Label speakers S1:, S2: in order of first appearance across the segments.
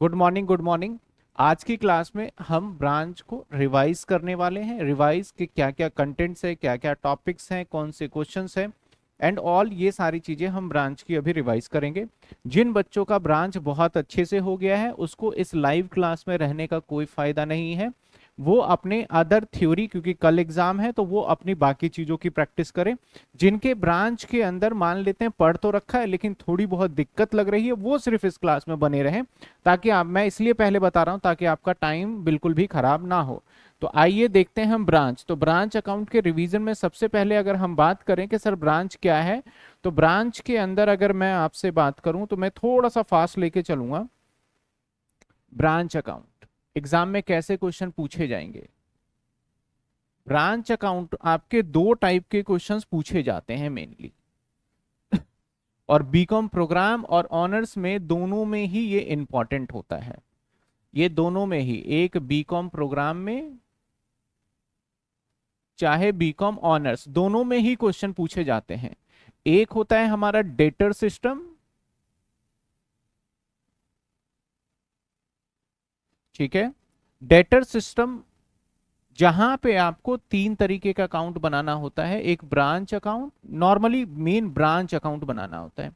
S1: Good morning good morning. आज की class में हम ब्रांच को रिवाइज करने वाले हैं। रिवाइज के क्या क्या कंटेंट्स है, क्या क्या टॉपिक्स हैं, कौन से क्वेश्चंस हैं एंड ऑल, ये सारी चीजें हम ब्रांच की अभी रिवाइज करेंगे। जिन बच्चों का ब्रांच बहुत अच्छे से हो गया है उसको इस लाइव क्लास में रहने का कोई फायदा नहीं है। वो अपने अदर थ्योरी, क्योंकि कल एग्जाम है, तो वो अपनी बाकी चीजों की प्रैक्टिस करें। जिनके ब्रांच के अंदर मान लेते हैं पढ़ तो रखा है लेकिन थोड़ी बहुत दिक्कत लग रही है, वो सिर्फ इस क्लास में बने रहें। ताकि आप, मैं इसलिए पहले बता रहा हूं ताकि आपका टाइम बिल्कुल भी खराब ना हो। तो आइए देखते हैं हम ब्रांच। तो ब्रांच अकाउंट के रिवीजन में सबसे पहले अगर हम बात करें कि सर ब्रांच क्या है, तो ब्रांच के अंदर अगर मैं आपसे बात करूं तो मैं थोड़ा सा फास्ट लेके चलूंगा। ब्रांच अकाउंट एग्जाम में कैसे क्वेश्चन पूछे जाएंगे। ब्रांच अकाउंट आपके दो टाइप के क्वेश्चंस पूछे जाते हैं मेनली, और बीकॉम प्रोग्राम और ऑनर्स में दोनों में ही ये इंपॉर्टेंट होता है। ये दोनों में ही, एक बीकॉम प्रोग्राम में चाहे बीकॉम ऑनर्स, दोनों में ही क्वेश्चन पूछे जाते हैं। एक होता है हमारा डेटर सिस्टम, ठीक है। डेटर सिस्टम जहां पे आपको तीन तरीके का अकाउंट बनाना होता है। एक branch account, normally main branch account बनाना होता है।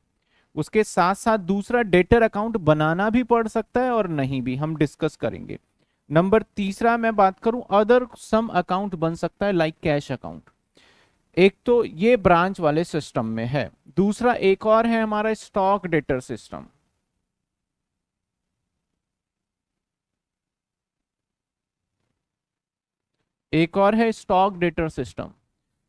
S1: उसके साथ साथ दूसरा डेटर अकाउंट बनाना भी पड़ सकता है और नहीं भी, हम डिस्कस करेंगे। नंबर तीसरा मैं बात करूं, अदर सम अकाउंट बन सकता है लाइक कैश अकाउंट। एक तो ये ब्रांच वाले सिस्टम में है। दूसरा एक और है हमारा स्टॉक डेटर सिस्टम। एक और है stock debtor system.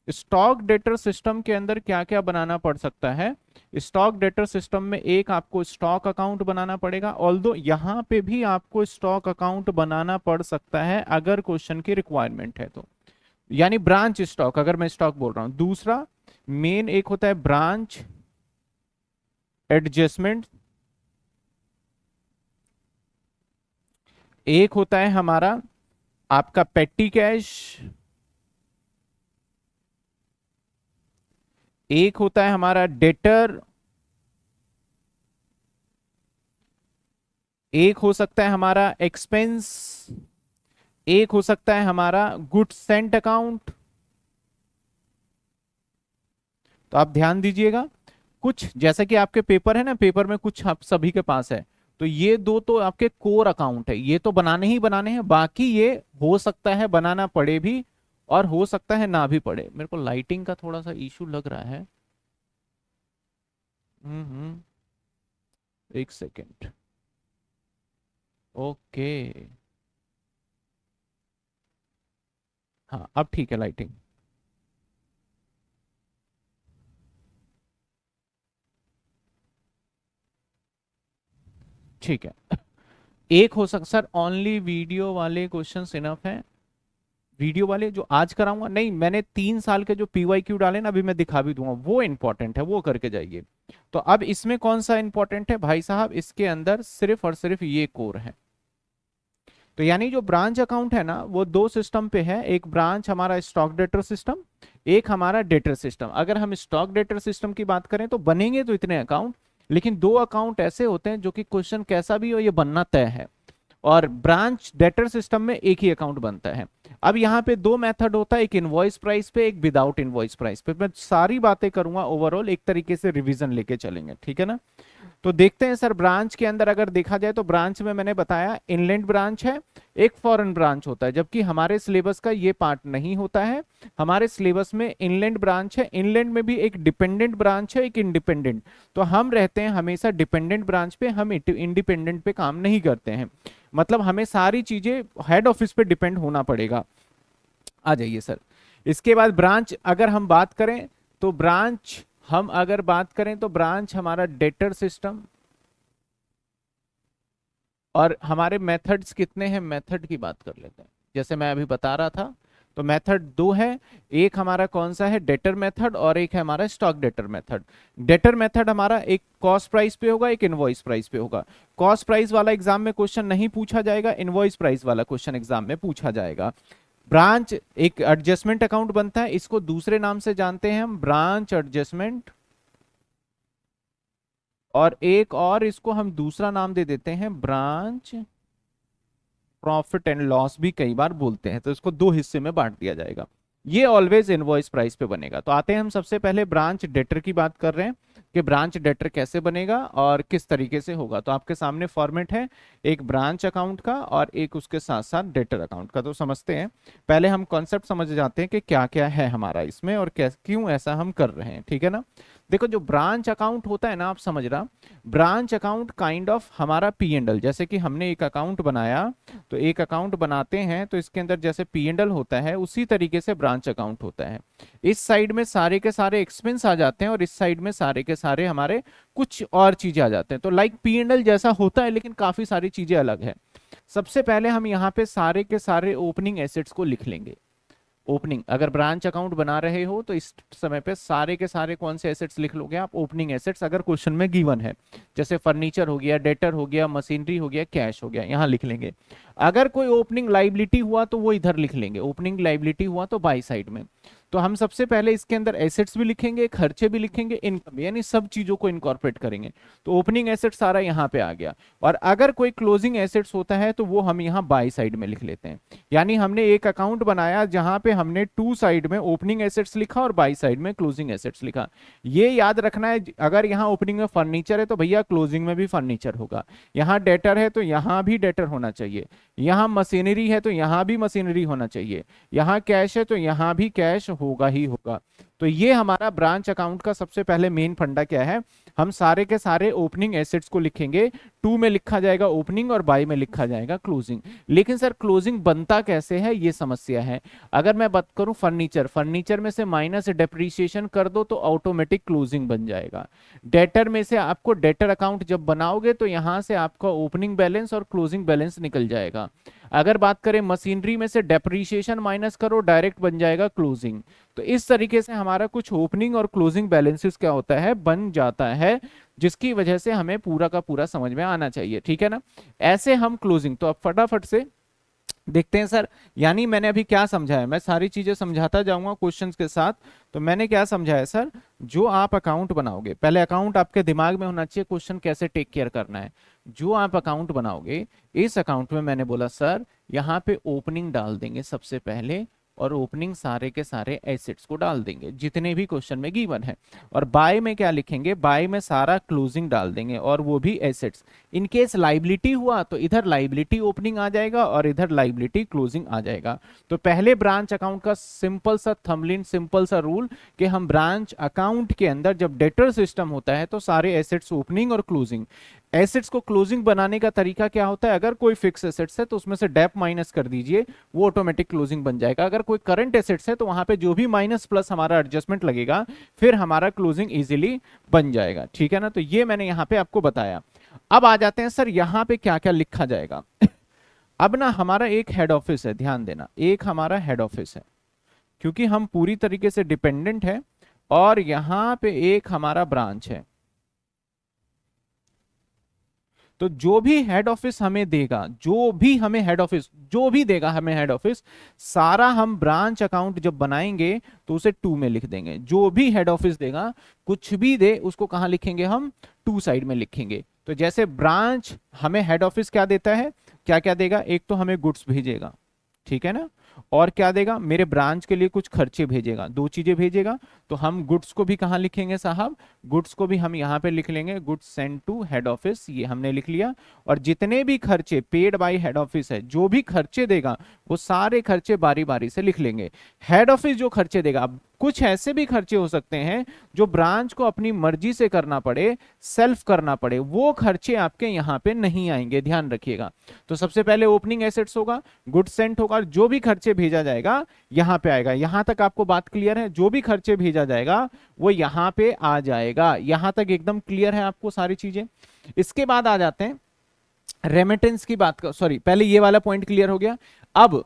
S1: Stock debtor system के अंदर क्या क्या बनाना पड़ सकता है। स्टॉक डेटर सिस्टम में एक आपको स्टॉक अकाउंट बनाना पड़ेगा, ऑल्दो यहां पे भी आपको स्टॉक अकाउंट बनाना पड़ सकता है अगर क्वेश्चन की रिक्वायरमेंट है तो, यानी ब्रांच स्टॉक अगर मैं स्टॉक बोल रहा हूं। दूसरा मेन एक होता है ब्रांच एडजस्टमेंट। एक होता है हमारा आपका पेटी कैश। एक होता है हमारा डेटर। एक हो सकता है हमारा एक्सपेंस। एक हो सकता है हमारा गुड्स सेंट अकाउंट। तो आप ध्यान दीजिएगा, कुछ जैसा कि आपके पेपर है ना, पेपर में कुछ आप सभी के पास है। तो ये दो तो आपके कोर अकाउंट है, ये तो बनाने ही बनाने हैं। बाकी ये हो सकता है बनाना पड़े भी और हो सकता है ना भी पड़े। मेरे को लाइटिंग का थोड़ा सा इशू लग रहा है। हम्म। एक सेकेंड। ओके। हाँ अब ठीक है लाइटिंग। ठीक है। एक हो सकता सर ओनली वीडियो वाले क्वेश्चंस इनफ है। वीडियो वाले जो आज कराऊंगा नहीं, मैंने 3 साल के जो पीवाईक्यू डाले ना, अभी मैं दिखा भी दूंगा, वो इंपॉर्टेंट है, वो करके जाइए। तो अब इसमें कौन सा इंपॉर्टेंट है भाई साहब, इसके अंदर सिर्फ और सिर्फ ये कोर है। तो यानी जो ब्रांच अकाउंट है ना, वो दो सिस्टम पे है। एक ब्रांच हमारा स्टॉक डेटर सिस्टम, एक हमारा डेटर सिस्टम। अगर हम स्टॉक डेटर सिस्टम की बात करें तो बनेंगे तो इतने अकाउंट, लेकिन दो अकाउंट ऐसे होते हैं जो कि क्वेश्चन कैसा भी हो ये बनना तय है। और ब्रांच डेटर सिस्टम में एक ही अकाउंट बनता है। अब यहाँ पे दो मेथड होता है, एक इनवॉइस प्राइस पे, एक विदाउट इनवॉइस प्राइस पे। मैं सारी बातें करूंगा ओवरऑल, एक तरीके से रिवीजन लेके चलेंगे, ठीक है ना। तो देखते हैं सर, ब्रांच के अंदर अगर देखा जाए तो ब्रांच में मैंने बताया इनलैंड ब्रांच है, एक फॉरेन ब्रांच होता है, जबकि हमारे सिलेबस का ये पार्ट नहीं होता है। हमारे सिलेबस में इनलैंड ब्रांच है। इनलैंड में भी एक डिपेंडेंट ब्रांच है, एक इंडिपेंडेंट। तो हम रहते हैं हमेशा डिपेंडेंट ब्रांच पे, हम इंडिपेंडेंट पे काम नहीं करते हैं। मतलब हमें सारी चीजें हेड ऑफिस पे डिपेंड होना पड़ेगा। आ जाइए सर। इसके बाद ब्रांच अगर हम बात करें तो ब्रांच, हम अगर बात करें तो ब्रांच हमारा डेटर सिस्टम। और हमारे मेथड्स कितने हैं, मेथड की बात कर लेते हैं। जैसे मैं अभी बता रहा था, तो मेथड दो है। एक हमारा कौन सा है, डेटर मेथड, और एक है हमारा stock debtor method. Debtor method हमारा एक कॉस्ट प्राइस पे होगा, एक इनवॉइस प्राइस पे होगा। कॉस्ट प्राइस वाला एग्जाम में क्वेश्चन नहीं पूछा जाएगा, इनवॉइस प्राइस वाला क्वेश्चन एग्जाम में पूछा जाएगा। ब्रांच एक एडजस्टमेंट अकाउंट बनता है, इसको दूसरे नाम से जानते हैं हम ब्रांच एडजस्टमेंट। और एक और इसको हम दूसरा नाम दे देते हैं ब्रांच प्रॉफिट एंड लॉस भी कई बार बोलते हैं, तो इसको दो हिस्से में बांट दिया जाएगा। ये ऑलवेज इनवॉइस प्राइस पे बनेगा। तो आते हैं हम सबसे पहले ब्रांच डेटर की बात कर रहे हैं कि ब्रांच डेटर कैसे बनेगा और किस तरीके से होगा। तो आपके सामने फॉर्मेट है एक ब्रांच अकाउंट का और एक उसके साथ साथ डेटर अकाउंट का। तो समझते हैं, पहले हम कॉन्सेप्ट समझ जाते हैं कि क्या क्या है हमारा इसमें और क्यों ऐसा हम कर रहे हैं, ठीक है ना। देखो जो ब्रांच अकाउंट होता है ना, आप समझ रहा, ब्रांच अकाउंट काइंड ऑफ हमारा पी एंड एल। जैसे कि हमने एक अकाउंट बनाया, तो एक अकाउंट बनाते हैं तो इसके अंदर जैसे पी एंड एल होता है उसी तरीके से ब्रांच अकाउंट होता है। इस साइड में सारे के सारे एक्सपेंस आ जाते हैं और इस साइड में सारे के सारे हमारे कुछ और चीजें आ जाते हैं। तो लाइक पी एंड एल जैसा होता है लेकिन काफी सारी चीजें अलग है। सबसे पहले हम यहाँ पे सारे के सारे ओपनिंग एसेट्स को लिख लेंगे। ओपनिंग, अगर ब्रांच अकाउंट बना रहे हो तो इस समय पे सारे के सारे कौन से एसेट्स लिख लोगे आप? ओपनिंग एसेट्स, अगर क्वेश्चन में गिवन है। जैसे फर्नीचर हो गया, डेटर हो गया, मशीनरी हो गया, कैश हो गया, यहाँ लिख लेंगे। अगर कोई ओपनिंग लाइबिलिटी हुआ तो वो इधर लिख लेंगे, ओपनिंग लाइबिलिटी हुआ तो बाई साइड में। तो हम सबसे पहले इसके अंदर एसेट्स भी लिखेंगे, खर्चे भी लिखेंगे, इनकम, यानी सब चीजों को इनकॉर्पोरेट करेंगे। तो ओपनिंग एसेट सारा यहाँ पे आ गया। और अगर कोई क्लोजिंग एसेट्स होता है तो वो हम यहाँ बाई साइड में लिख लेते हैं। यानी हमने एक अकाउंट बनाया जहां पे हमने टू साइड में ओपनिंग एसेट्स लिखा और बाई साइड में क्लोजिंग एसेट्स लिखा। ये याद रखना है, अगर यहाँ ओपनिंग में फर्नीचर है तो भैया क्लोजिंग में भी फर्नीचर होगा। यहाँ डेटर है तो यहाँ भी डेटर होना चाहिए। यहाँ मशीनरी है तो यहाँ भी मशीनरी होना चाहिए। यहाँ कैश है तो यहाँ भी कैश होगा ही होगा। तो ये हमारा ब्रांच अकाउंट का सबसे पहले मेन फंडा क्या है, हम सारे के सारे ओपनिंग एसेट्स को लिखेंगे। टू में लिखा जाएगा ओपनिंग और बाई में लिखा जाएगा क्लोजिंग। लेकिन सर क्लोजिंग बनता कैसे है, ये समस्या है। अगर मैं बात करूं फर्नीचर, फर्नीचर में से माइनस डेप्रीशिएशन कर दो तो ऑटोमेटिक क्लोजिंग बन जाएगा। डेटर में से आपको डेटर अकाउंट जब बनाओगे तो यहां से आपका ओपनिंग बैलेंस और क्लोजिंग बैलेंस निकल जाएगा। अगर बात करें मशीनरी में से डेप्रीशिएशन माइनस करो, डायरेक्ट बन जाएगा क्लोजिंग। तो इस तरीके से हमारा कुछ ओपनिंग और क्लोजिंग बैलेंसेस क्या होता है, बन जाता है, जिसकी वजह से हमें पूरा का पूरा समझ में आना चाहिए, ठीक है ना। ऐसे हम क्लोजिंग, तो अब फटाफट से देखते हैं सर। यानी मैंने अभी क्या समझाया, मैं सारी चीजें समझाता जाऊंगा क्वेश्चंस के साथ। तो मैंने क्या समझाया सर, जो आप अकाउंट बनाओगे, पहले अकाउंट आपके दिमाग में होना चाहिए क्वेश्चन कैसे टेक केयर करना है। जो आप अकाउंट बनाओगे, इस अकाउंट में मैंने बोला सर यहाँ पे ओपनिंग डाल देंगे सबसे पहले, और ओपनिंग सारे के सारे एसेट्स को डाल देंगे जितने भी क्वेश्चन में गिवन है। और बाय में क्या लिखेंगे, बाय में सारा क्लोजिंग डाल देंगे और वो भी एसेट्स। इन केस लाइबिलिटी हुआ तो इधर लाइबिलिटी ओपनिंग आ जाएगा और इधर लाइबिलिटी क्लोजिंग आ जाएगा। तो पहले ब्रांच अकाउंट का सिंपल सा थंबनेल, सिंपल सा रूल कि हम ब्रांच अकाउंट के अंदर जब डेटर सिस्टम होता है तो सारे एसेट्स ओपनिंग और क्लोजिंग। एसेट्स को क्लोजिंग बनाने का तरीका क्या होता है, अगर कोई फिक्स एसेट्स है तो उसमें से डेप माइनस कर दीजिए, वो ऑटोमेटिक क्लोजिंग बन जाएगा। अगर कोई करंट एसेट्स है तो वहां पे जो भी माइनस प्लस हमारा एडजस्टमेंट लगेगा, फिर हमारा क्लोजिंग इजीली बन जाएगा, ठीक है ना। तो ये मैंने यहाँ पे आपको बताया। अब आ जाते हैं सर यहाँ पे क्या क्या लिखा जाएगा। अब ना हमारा एक हेड ऑफिस है, ध्यान देना, एक हमारा हेड ऑफिस है, क्योंकि हम पूरी तरीके से डिपेंडेंट है। और यहाँ पे एक हमारा ब्रांच है। तो जो भी हेड ऑफिस हमें देगा, जो भी हमें हेड ऑफिस, जो भी देगा हमें हेड ऑफिस, सारा हम ब्रांच अकाउंट जब बनाएंगे तो उसे टू में लिख देंगे। जो भी हेड ऑफिस देगा, कुछ भी दे, उसको कहां लिखेंगे हम? टू साइड में लिखेंगे। तो जैसे ब्रांच हमें हेड ऑफिस क्या देता है, क्या क्या देगा, एक तो हमें गुड्स भेजेगा, ठीक है ना, और क्या देगा, मेरे ब्रांच के लिए कुछ खर्चे भेजेगा, दो चीजें भेजेगा। तो हम गुड्स को भी कहां लिखेंगे साहब, गुड्स को भी हम यहाँ पे लिख लेंगे, goods send to head office, ये हमने लिख लिया। और जितने भी खर्चे पेड बाय हेड ऑफिस है, जो भी खर्चे देगा वो सारे खर्चे बारी बारी से लिख लेंगे। हेड ऑफिस जो खर्चे देगा, अब कुछ ऐसे भी खर्चे हो सकते हैं जो ब्रांच को अपनी मर्जी से करना पड़े, सेल्फ करना पड़े, वो खर्चे आपके यहाँ पे नहीं आएंगे, ध्यान रखिएगा। तो सबसे पहले ओपनिंग एसेट्स होगा, गुड्स सेंट होगा, जो भी खर्चे भेजा जाएगा यहां पे आएगा। यहां तक आपको बात क्लियर है? जो भी खर्चे भेजा जाएगा वो यहां पे आ जाएगा। यहां तक एकदम क्लियर है आपको सारी चीजें? इसके बाद आ जाते हैं रेमिटेंस की बात कर, सॉरी, पहले ये वाला पॉइंट क्लियर हो गया। अब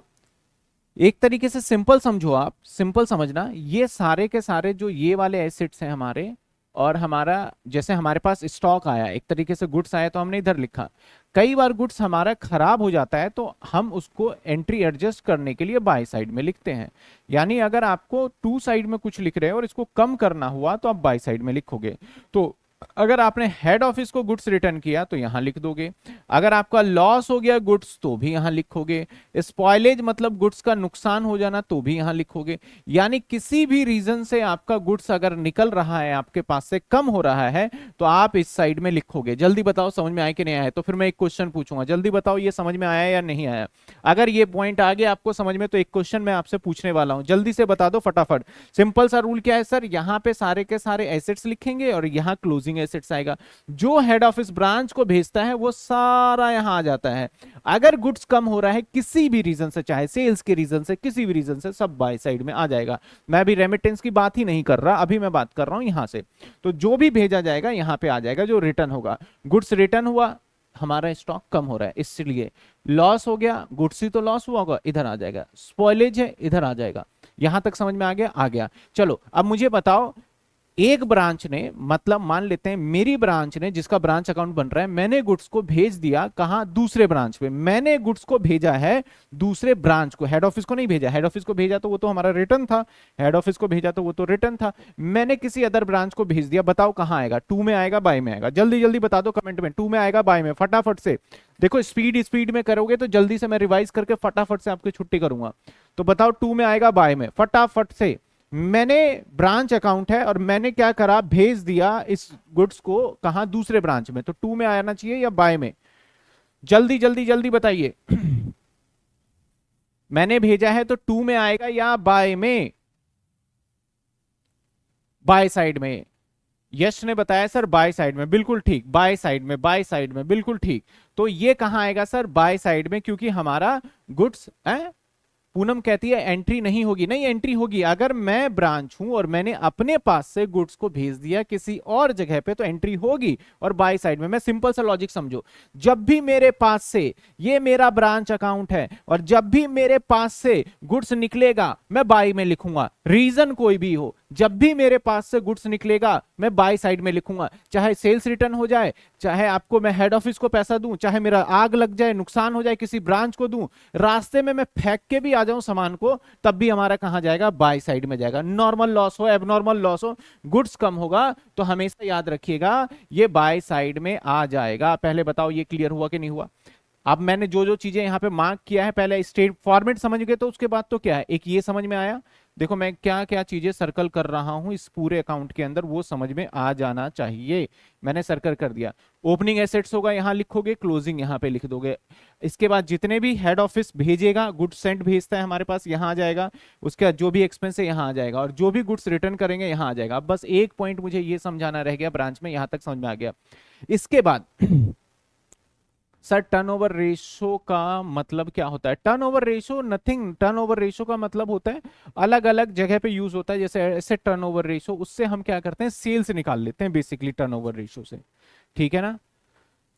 S1: एक तरीके से सिंपल समझो आप, सिंपल समझना, ये सारे के सारे जो ये वाले एसेट्स हैं हमारे, और हमारा जैसे हमारे पास स्टॉक आया, एक तरीके से गुड्स आया तो हमने इधर लिखा। कई बार गुड्स हमारा खराब हो जाता है तो हम उसको एंट्री एडजस्ट करने के लिए बाय साइड में लिखते हैं। यानी अगर आपको टू साइड में कुछ लिख रहे हो और इसको कम करना हुआ तो आप बाय साइड में लिखोगे। तो अगर आपने हेड ऑफिस को गुड्स रिटर्न किया तो यहां लिख दोगे, अगर आपका लॉस हो गया गुड्स तो भी यहां लिखोगे, स्पॉइलेज मतलब गुड्स का नुकसान हो जाना तो भी यहां लिखोगे। यानी किसी भी रीजन से आपका गुड्स अगर निकल रहा है, आपके पास से कम हो रहा है, तो आप इस साइड में लिखोगे। जल्दी बताओ समझ में आया कि नहीं आया? तो फिर मैं एक क्वेश्चन पूछूंगा, जल्दी बताओ ये समझ में आया या नहीं आया। अगर ये पॉइंट आ गया आपको समझ में, तो एक क्वेश्चन मैं आपसे पूछने वाला हूं, जल्दी से बता दो फटाफट। सिंपल सा रूल क्या है सर, यहां पे सारे के सारे एसेट्स लिखेंगे और यहां क्लोजिंग एसेट्स आएगा। जो हेड ऑफिस ब्रांच को भेजता है वो सारा यहां आ जाता है। अगर गुड्स कम हो रहा है किसी भी रीजन से, चाहे सेल्स के रीजन से, किसी भी रीजन से, सब बाय साइड में आ जाएगा। मैं अभी रेमिटेंस की बात ही नहीं कर रहा, अभी मैं बात कर रहा हूं यहां से। तो जो भी भेजा जाएगा यहां पे आ जाएगा, जो रिटर्न होगा। गुड्स रिटर्न हुआ, हमारा स्टॉक कम हो रहा है इसलिए। लॉस हो गया, गुड्स ही तो लॉस हुआ होगा, इधर आ जाएगा। स्पॉइलेज है, इधर आ जाएगा। यहां तक समझ में आ गया? आ गया। चलो अब मुझे बताओ, एक ब्रांच ने, मतलब मान लेते हैं मेरी ब्रांच ने, जिसका ब्रांच अकाउंट बन रहा है, मैंने गुड्स को भेज दिया कहां? दूसरे ब्रांच पे। मैंने गुड्स को भेजा है दूसरे ब्रांच को, हेड ऑफिस को नहीं भेजा। हेड ऑफिस को भेजा तो वो तो हमारा रिटर्न था, हेड ऑफिस को भेजा तो वो तो रिटर्न था। मैंने किसी अदर ब्रांच को भेज दिया, बताओ कहां आएगा? टू में आएगा, बाय में आएगा? जल्दी जल्दी बता दो कमेंट में, टू में आएगा, बाय में? फटाफट से देखो, स्पीड स्पीड में करोगे तो जल्दी से मैं रिवाइज करके फटाफट से आपकी छुट्टी करूंगा। तो बताओ टू में आएगा, बाय में? फटाफट से। मैंने ब्रांच अकाउंट है और मैंने क्या करा, भेज दिया इस गुड्स को कहां? दूसरे ब्रांच में। तो टू में आना चाहिए या बाय में? जल्दी जल्दी जल्दी बताइए। मैंने भेजा है तो टू में आएगा या बाय में? बाय साइड में। यश ने बताया सर बाय साइड में, बिल्कुल ठीक, बाय साइड में, बाय साइड में, बिल्कुल ठीक। तो ये कहां आएगा सर? बाय साइड में, क्योंकि हमारा गुड्स है। पूनम कहती है एंट्री नहीं होगी। नहीं, एंट्री होगी। अगर मैं ब्रांच हूं और मैंने अपने पास से गुड्स को भेज दिया किसी और जगह पे, तो एंट्री होगी। और बाय साइड में, मैं सिंपल सा लॉजिक समझो, जब भी मेरे पास से, ये मेरा ब्रांच अकाउंट है, और जब भी मेरे पास से गुड्स निकलेगा मैं बाय में लिखूंगा। रीजन कोई भी हो, जब भी मेरे पास से गुड्स निकलेगा मैं बाय साइड में लिखूंगा। चाहे सेल्स रिटर्न हो जाए, चाहे आपको मैं हेड ऑफिस को पैसा दूं, चाहे मेरा आग लग जाए, नुकसान हो जाए, किसी ब्रांच को दूं, रास्ते में मैं फेंक के भी आ जाऊं सामान को, तब भी हमारा कहां जाएगा? बाय साइड में जाएगा। नॉर्मल लॉस हो, एबनॉर्मल लॉस हो, गुड्स कम होगा तो हमेशा याद रखिएगा ये बाय साइड में आ जाएगा। पहले बताओ ये क्लियर हुआ कि नहीं हुआ? अब मैंने जो जो चीजें यहां पे मार्क किया है, पहले स्टेट फॉर्मेट समझ गए, तो उसके बाद तो क्या है, एक ये समझ में आया। देखो मैं क्या क्या चीजें सर्कल कर रहा हूं इस पूरे अकाउंट के अंदर, वो समझ में आ जाना चाहिए। मैंने सर्कल कर दिया। ओपनिंग एसेट्स होगा, यहां लिखोगे, क्लोजिंग यहां पे लिख दोगे। इसके बाद जितने भी हेड ऑफिस भेजेगा, गुड्स सेंट भेजता है हमारे पास, यहां आ जाएगा। उसके बाद जो भी एक्सपेंस है यहां आ जाएगा, और जो भी गुड्स रिटर्न करेंगे यहां आ जाएगा। अब बस एक पॉइंट मुझे ये समझाना रह गया ब्रांच में, यहां तक समझ में आ गया। इसके बाद सर टर्नओवर रेशो का मतलब क्या होता है? Turnover ratio nothing, turnover ratio का मतलब होता है, अलग अलग जगह पे यूज होता है। जैसे ऐसे टर्नओवर रेशो, उससे हम क्या करते हैं, सेल्स निकाल लेते हैं बेसिकली टर्नओवर रेशो से। ठीक है ना?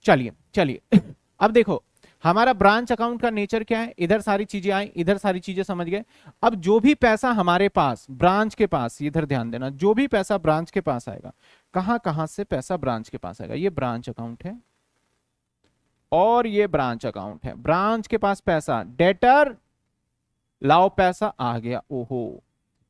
S1: चलिए चलिए। अब देखो हमारा ब्रांच अकाउंट का नेचर क्या है, इधर सारी चीजें आई, इधर सारी चीजें समझ गए। अब जो भी पैसा हमारे पास ब्रांच के पास, इधर ध्यान देना, जो भी पैसा ब्रांच के पास आएगा, कहां कहां से पैसा ब्रांच के पास आएगा? ये ब्रांच अकाउंट है और ये ब्रांच अकाउंट है। ब्रांच के पास पैसा, डेटर लाओ, पैसा आ गया, ओहो।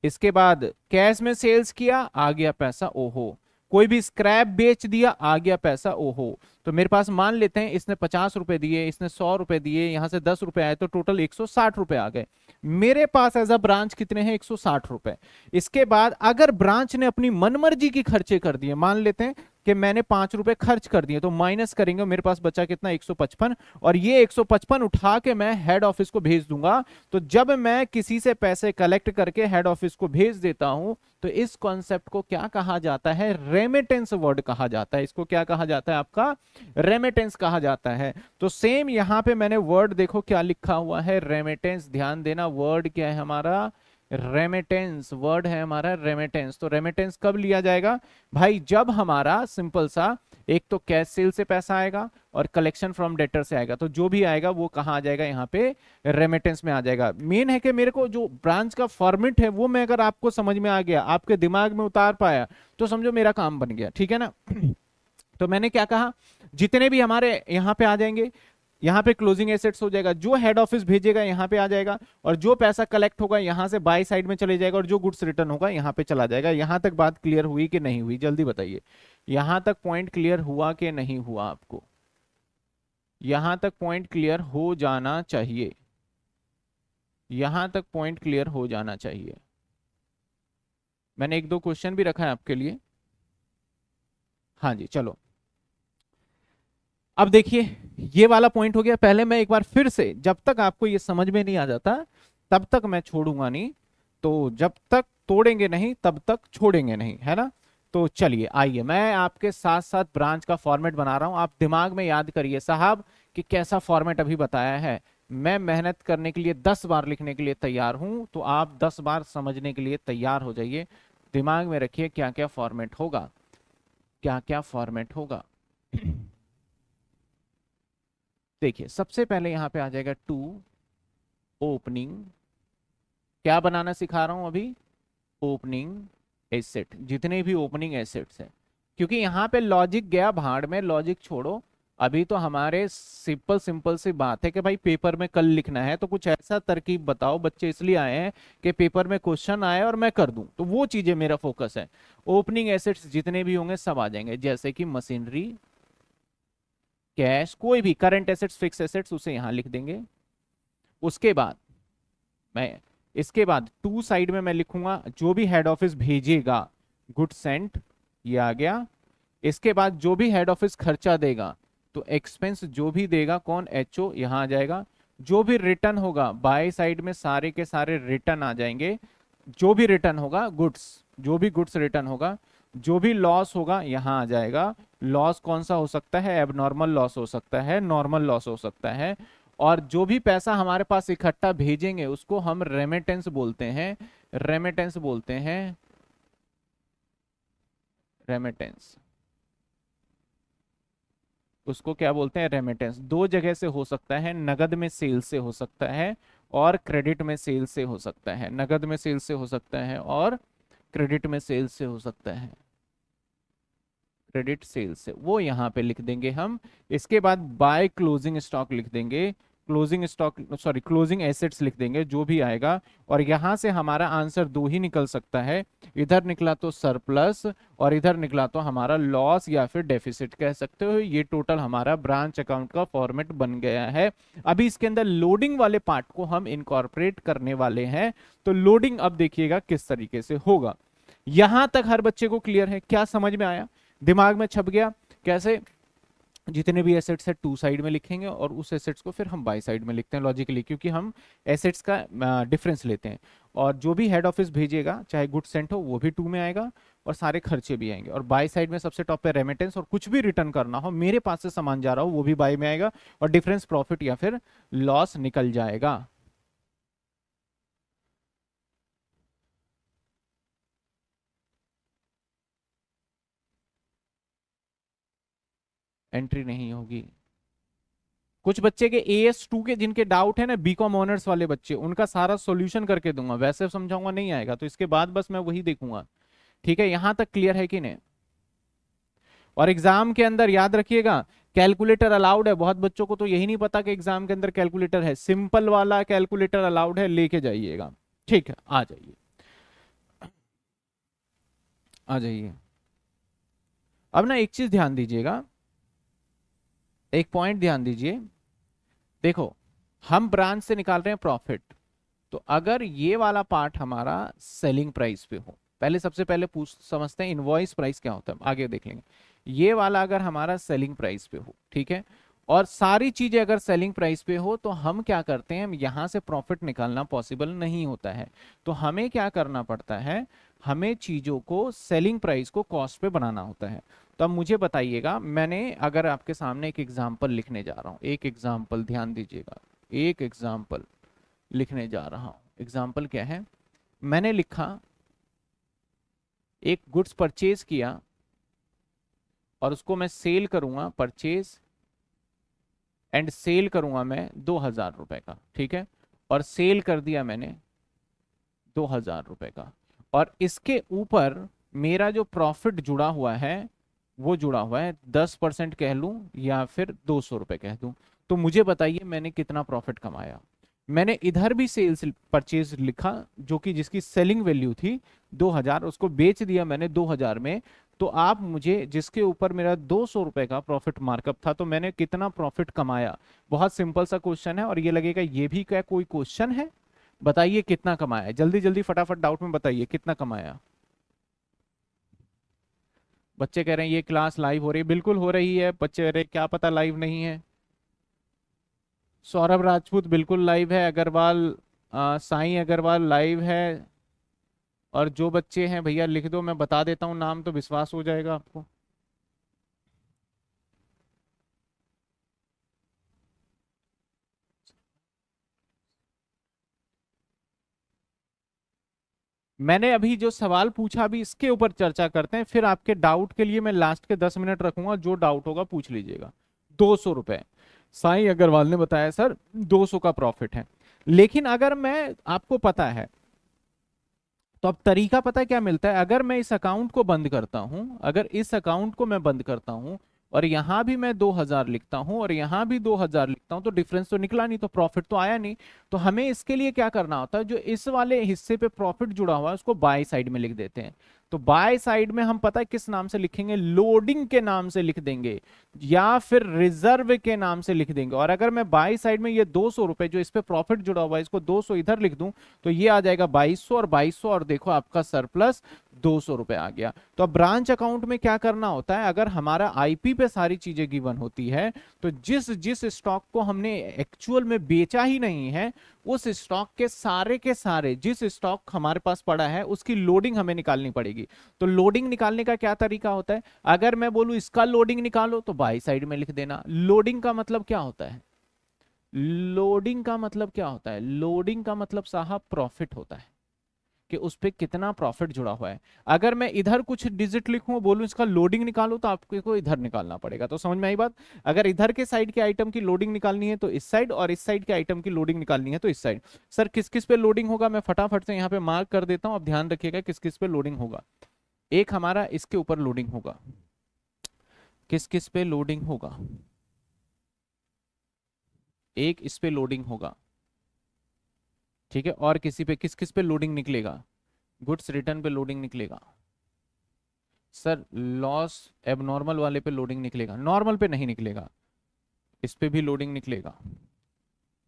S1: इसके बाद कैश में सेल्स किया, आ गया पैसा, ओहो। कोई भी स्क्रैप बेच दिया, आ गया पैसा, ओहो। तो मेरे पास मान लेते हैं इसने 50 रुपए दिए, इसने 100 रुपए दिए, यहां से 10 रुपए आए, तो टोटल 160 रुपए आ गए। मेरे पास एज अ ब्रांच कितने हैं? 160 रुपए। इसके बाद अगर ब्रांच ने अपनी मनमर्जी की खर्चे कर दिए, मान लेते हैं कि मैंने 5 रुपए खर्च कर दिए, तो माइनस करेंगे, मेरे पास बचा कितना? 155। और ये 155 उठा के मैं हेड ऑफिस को भेज दूंगा। तो जब मैं किसी से पैसे कलेक्ट करके हेड ऑफिस को भेज देता हूं, तो इस कॉन्सेप्ट को क्या कहा जाता है? रेमिटेंस वर्ड कहा जाता है। इसको क्या कहा जाता है? आपका रेमिटेंस कहा जाता है। तो सेम यहां पे मैंने वर्ड देखो क्या लिखा हुआ है, रेमिटेंस। ध्यान देना, वर्ड क्या है हमारा? रेमिटेंस। वर्ड है हमारा रेमिटेंस। तो रेमिटेंस कब लिया जाएगा भाई? जब हमारा सिंपल सा, एक तो कैश सेल से पैसा आएगा और कलेक्शन फ्रॉम डेटर से आएगा, तो जो भी आएगा वो कहां आ जाएगा? यहाँ पे रेमिटेंस में आ जाएगा। मेन है कि मेरे को जो ब्रांच का फॉर्मेट है वो मैं अगर आपको समझ में आ गया, आपके दिमाग में उतार पाया, तो समझो मेरा काम बन गया। ठीक है ना? तो मैंने क्या कहा, जितने भी हमारे यहां पे आ जाएंगे, यहाँ पे क्लोजिंग एसेट्स हो जाएगा, जो हेड ऑफिस भेजेगा यहाँ पे आ जाएगा, और जो पैसा कलेक्ट होगा यहाँ से बाय साइड में चले जाएगा, और जो गुड्स रिटर्न होगा यहाँ पे चला जाएगा। यहाँ तक बात क्लियर हुई कि नहीं हुई, जल्दी बताइए। यहाँ तक पॉइंट क्लियर हुआ कि नहीं हुआ आपको? यहाँ तक पॉइंट क्लियर हो जाना चाहिए, यहाँ तक पॉइंट क्लियर हो जाना चाहिए। मैंने एक दो क्वेश्चन भी रखा है आपके लिए। हाँ जी, चलो अब देखिए, ये वाला पॉइंट हो गया। पहले मैं एक बार फिर से, जब तक आपको ये समझ में नहीं आ जाता तब तक मैं छोड़ूंगा नहीं, तो जब तक तोड़ेंगे नहीं तब तक छोड़ेंगे नहीं, है ना? तो चलिए आइए, मैं आपके साथ साथ ब्रांच का फॉर्मेट बना रहा हूं, आप दिमाग में याद करिए साहब कि कैसा फॉर्मेट अभी बताया है। मैं मेहनत करने के लिए 10 बार लिखने के लिए तैयार हूं, तो आप 10 बार समझने के लिए तैयार हो जाइए। दिमाग में रखिए क्या क्या फॉर्मेट होगा, क्या क्या फॉर्मेट होगा। देखिए, सबसे पहले यहां पे आ जाएगा टू ओपनिंग, क्या बनाना सिखा रहा हूं अभी? ओपनिंग एसेट, जितने भी ओपनिंग एसेट्स हैं, क्योंकि यहाँ पे लॉजिक गया भाड़ में, लॉजिक छोड़ो। अभी तो हमारे सिंपल सिंपल सी बात है कि भाई पेपर में कल लिखना है, तो कुछ ऐसा तरकीब बताओ। बच्चे इसलिए आए हैं कि पेपर में क्वेश्चन आए और मैं कर दूं, तो वो चीजें मेरा फोकस है। ओपनिंग एसेट्स जितने भी होंगे सब आ जाएंगे, जैसे कि मशीनरी, कैश, कोई भी करंट एसेट्स, फिक्स एसेट्स, उसे यहां लिख देंगे। उसके बाद मैं, इसके बाद टू साइड में मैं लिखूंगा जो भी हेड ऑफिस भेजेगा, गुड सेंट, ये आ गया। इसके बाद जो भी हेड ऑफिस खर्चा देगा, तो एक्सपेंस जो भी देगा कौन, एचओ, यहां आ जाएगा। जो भी रिटर्न होगा बाय साइड में सारे के सारे रिटर्न आ जाएंगे, जो भी रिटर्न होगा गुड्स, जो भी गुड्स रिटर्न होगा। जो भी लॉस होगा यहां आ जाएगा। लॉस कौन सा हो सकता है? एबनॉर्मल लॉस हो सकता है, नॉर्मल लॉस हो सकता है। और जो भी पैसा हमारे पास इकट्ठा भेजेंगे उसको हम रेमिटेंस बोलते हैं, रेमिटेंस बोलते हैं, रेमिटेंस, उसको क्या बोलते हैं? रेमिटेंस। दो जगह से हो सकता है, नगद में सेल से हो सकता है और क्रेडिट में सेल से हो सकता है। नगद में सेल से हो सकता है और क्रेडिट में सेल से हो सकता है, क्रेडिट सेल से, वो यहाँ पे लिख देंगे हम। इसके बाद बाय क्लोजिंग स्टॉक लिख देंगे, closing stock, sorry closing assets लिख देंगे, जो भी आएगा। और यहाँ से हमारा आंसर दो ही निकल सकता है, इधर निकला तो सरप्लस और इधर निकला तो हमारा लॉस या फिर डेफिसिट कह सकते हो। ये टोटल हमारा ब्रांच अकाउंट का फॉर्मेट बन गया है। अभी इसके अंदर लोडिंग वाले पार्ट को हम इनकॉर्पोरेट करने वाले हैं। तो लोडिंग अब देखिएगा किस तरीके से होगा। यहां तक हर बच्चे को क्लियर है? क्या समझ में आया, दिमाग में छप गया? कैसे? जितने भी एसेट्स है टू साइड में लिखेंगे और उस एसेट्स को फिर हम बाई साइड में लिखते हैं लॉजिकली, क्योंकि हम एसेट्स का डिफरेंस लेते हैं। और जो भी हेड ऑफिस भेजेगा चाहे गुड सेंट हो वो भी टू में आएगा और सारे खर्चे भी आएंगे। और बाई साइड में सबसे टॉप पे रेमिटेंस, और कुछ भी रिटर्न करना हो, मेरे पास से सामान जा रहा हो, वो भी बाई में आएगा और डिफरेंस प्रॉफिट या फिर लॉस निकल जाएगा। एंट्री नहीं होगी। कुछ बच्चे के AS2 के जिनके डाउट है ना, बीकॉम ऑनर्स वाले बच्चे, उनका सारा सॉल्यूशन करके दूंगा, वैसे समझाऊंगा नहीं आएगा, तो इसके बाद बस मैं वही देखूंगा। ठीक है, यहां तक क्लियर है कि नहीं? और एग्जाम के अंदर याद रखिएगा, कैलकुलेटर अलाउड है। बहुत बच्चों को तो यही नहीं पता कि एग्जाम के अंदर कैलकुलेटर है, सिंपल वाला कैलकुलेटर अलाउड है, लेके जाइएगा। ठीक है, आ जाइए, आ जाइए। अब ना एक चीज ध्यान दीजिएगा, एक पॉइंट ध्यान दीजिए। देखो, हम ब्रांच से निकाल रहे हैं प्रॉफिट, तो अगर ये वाला पार्ट हमारा सेलिंग प्राइस पे हो, पहले सबसे पहले पूछ समझते हैं इनवॉइस प्राइस क्या होता है, आगे देख लेंगे। ये वाला अगर हमारा सेलिंग प्राइस पे हो, ठीक है, और सारी चीजें अगर सेलिंग प्राइस पे हो, तो हम क्या करते हैं, यहां से प्रॉफिट निकालना पॉसिबल नहीं होता है। तो हमें क्या करना पड़ता है, हमें चीजों को, सेलिंग प्राइस को कॉस्ट पे बनाना होता है। तो अब मुझे बताइएगा, मैंने अगर आपके सामने एक एग्जाम्पल लिखने जा रहा हूं, एक एग्जाम्पल ध्यान दीजिएगा, एक एग्जाम्पल लिखने जा रहा हूं। एग्जाम्पल क्या है? मैंने लिखा एक गुड्स परचेज किया और उसको मैं सेल करूंगा, परचेज एंड सेल करूंगा मैं 2,000 रुपए का, ठीक है, और सेल कर दिया मैंने 2,000 रुपए का। और इसके ऊपर मेरा जो प्रॉफिट जुड़ा हुआ है वो जुड़ा हुआ है 10% कह लूं या फिर 200 रुपए कह दूं। तो मुझे बताइए मैंने कितना प्रॉफिट कमाया। मैंने इधर भी सेल्स परचेज लिखा, जो कि जिसकी सेलिंग वैल्यू थी 2000, उसको बेच दिया मैंने 2000 में। तो आप मुझे, जिसके ऊपर मेरा 200 रुपए का प्रॉफिट मार्कअप था, तो मैंने कितना प्रॉफिट कमाया। बहुत सिंपल सा क्वेश्चन है, और ये लगेगा ये भी क्या कोई क्वेश्चन है। बताइए कितना कमाया, जल्दी जल्दी फटाफट डाउट में बताइए कितना कमाया। बच्चे कह रहे हैं ये क्लास लाइव हो रही है, बिल्कुल हो रही है। बच्चे कह रहे हैं क्या पता लाइव नहीं है। सौरभ राजपूत बिल्कुल लाइव है। अग्रवाल, साईं अग्रवाल लाइव है। और जो बच्चे हैं भैया लिख दो, मैं बता देता हूँ नाम, तो विश्वास हो जाएगा आपको। मैंने अभी जो सवाल पूछा, अभी इसके ऊपर चर्चा करते हैं, फिर आपके डाउट के लिए मैं लास्ट के 10 मिनट रखूंगा, जो डाउट होगा पूछ लीजिएगा। 200 रुपए साईं अग्रवाल ने बताया सर 200 का प्रॉफिट है। लेकिन अगर मैं, आपको पता है, तो अब तरीका पता है क्या मिलता है। अगर मैं इस अकाउंट को बंद करता हूं, अगर इस अकाउंट को मैं बंद करता हूं, और यहां भी मैं 2000 लिखता हूं और यहां भी 2000 लिखता हूं, तो डिफरेंस तो निकला नहीं, तो प्रॉफिट तो आया नहीं। तो हमें इसके लिए क्या करना होता है, जो इस वाले हिस्से पे प्रॉफिट जुड़ा हुआ है उसको बाय साइड में लिख देते हैं। तो बाय साइड में हम पता है किस नाम से लिखेंगे, लोडिंग के नाम से लिख देंगे, या फिर रिजर्व के नाम से लिख देंगे। और अगर मैं बाय साइड में ये 200 रुपए जो इस पे प्रॉफिट जुड़ा हुआ है, इसको 200 इधर लिख दूं, तो ये आ जाएगा 2200, और 2200, और देखो आपका सरप्लस 200 रुपए आ गया। तो अब ब्रांच अकाउंट में क्या करना होता है, अगर हमारा आईपी पे सारी चीजें गिवन होती है, तो जिस जिस स्टॉक को हमने एक्चुअल में बेचा ही नहीं है, उस स्टॉक के सारे जिस स्टॉक हमारे पास पड़ा है उसकी लोडिंग हमें निकालनी पड़ेगी। तो लोडिंग निकालने का क्या तरीका होता है, अगर मैं बोलूं इसका लोडिंग निकालो, तो बाई साइड में लिख देना। लोडिंग का मतलब क्या होता है, लोडिंग का मतलब क्या होता है, लोडिंग का मतलब साहब प्रॉफिट होता है, कि उस पे कितना प्रॉफिट जुड़ा हुआ है। अगर मैं इधर कुछ डिजिट लिखूं, बोलूं इसका लोडिंग निकालो, तो आपको इधर निकालना पड़ेगा। तो समझ में आई बात। अगर इधर के साइड के आइटम की लोडिंग निकालनी है तो इस साइड, और इस साइड के आइटम की लोडिंग निकालनी है तो इस साइड। सर किस किस पे लोडिंग होगा, मैं फटाफट से यहाँ पे मार्क कर देता हूँ, अब ध्यान रखिएगा किस किस पे लोडिंग होगा। एक हमारा इसके ऊपर लोडिंग होगा, किस किस पे लोडिंग होगा, एक इस पे लोडिंग होगा, ठीक है। और किसी पे किस किस पे लोडिंग निकलेगा, गुड्स रिटर्न पे लोडिंग निकलेगा। सर लॉस एबनॉर्मल वाले पे लोडिंग निकलेगा, नॉर्मल पे नहीं निकलेगा। इस पे भी लोडिंग निकलेगा।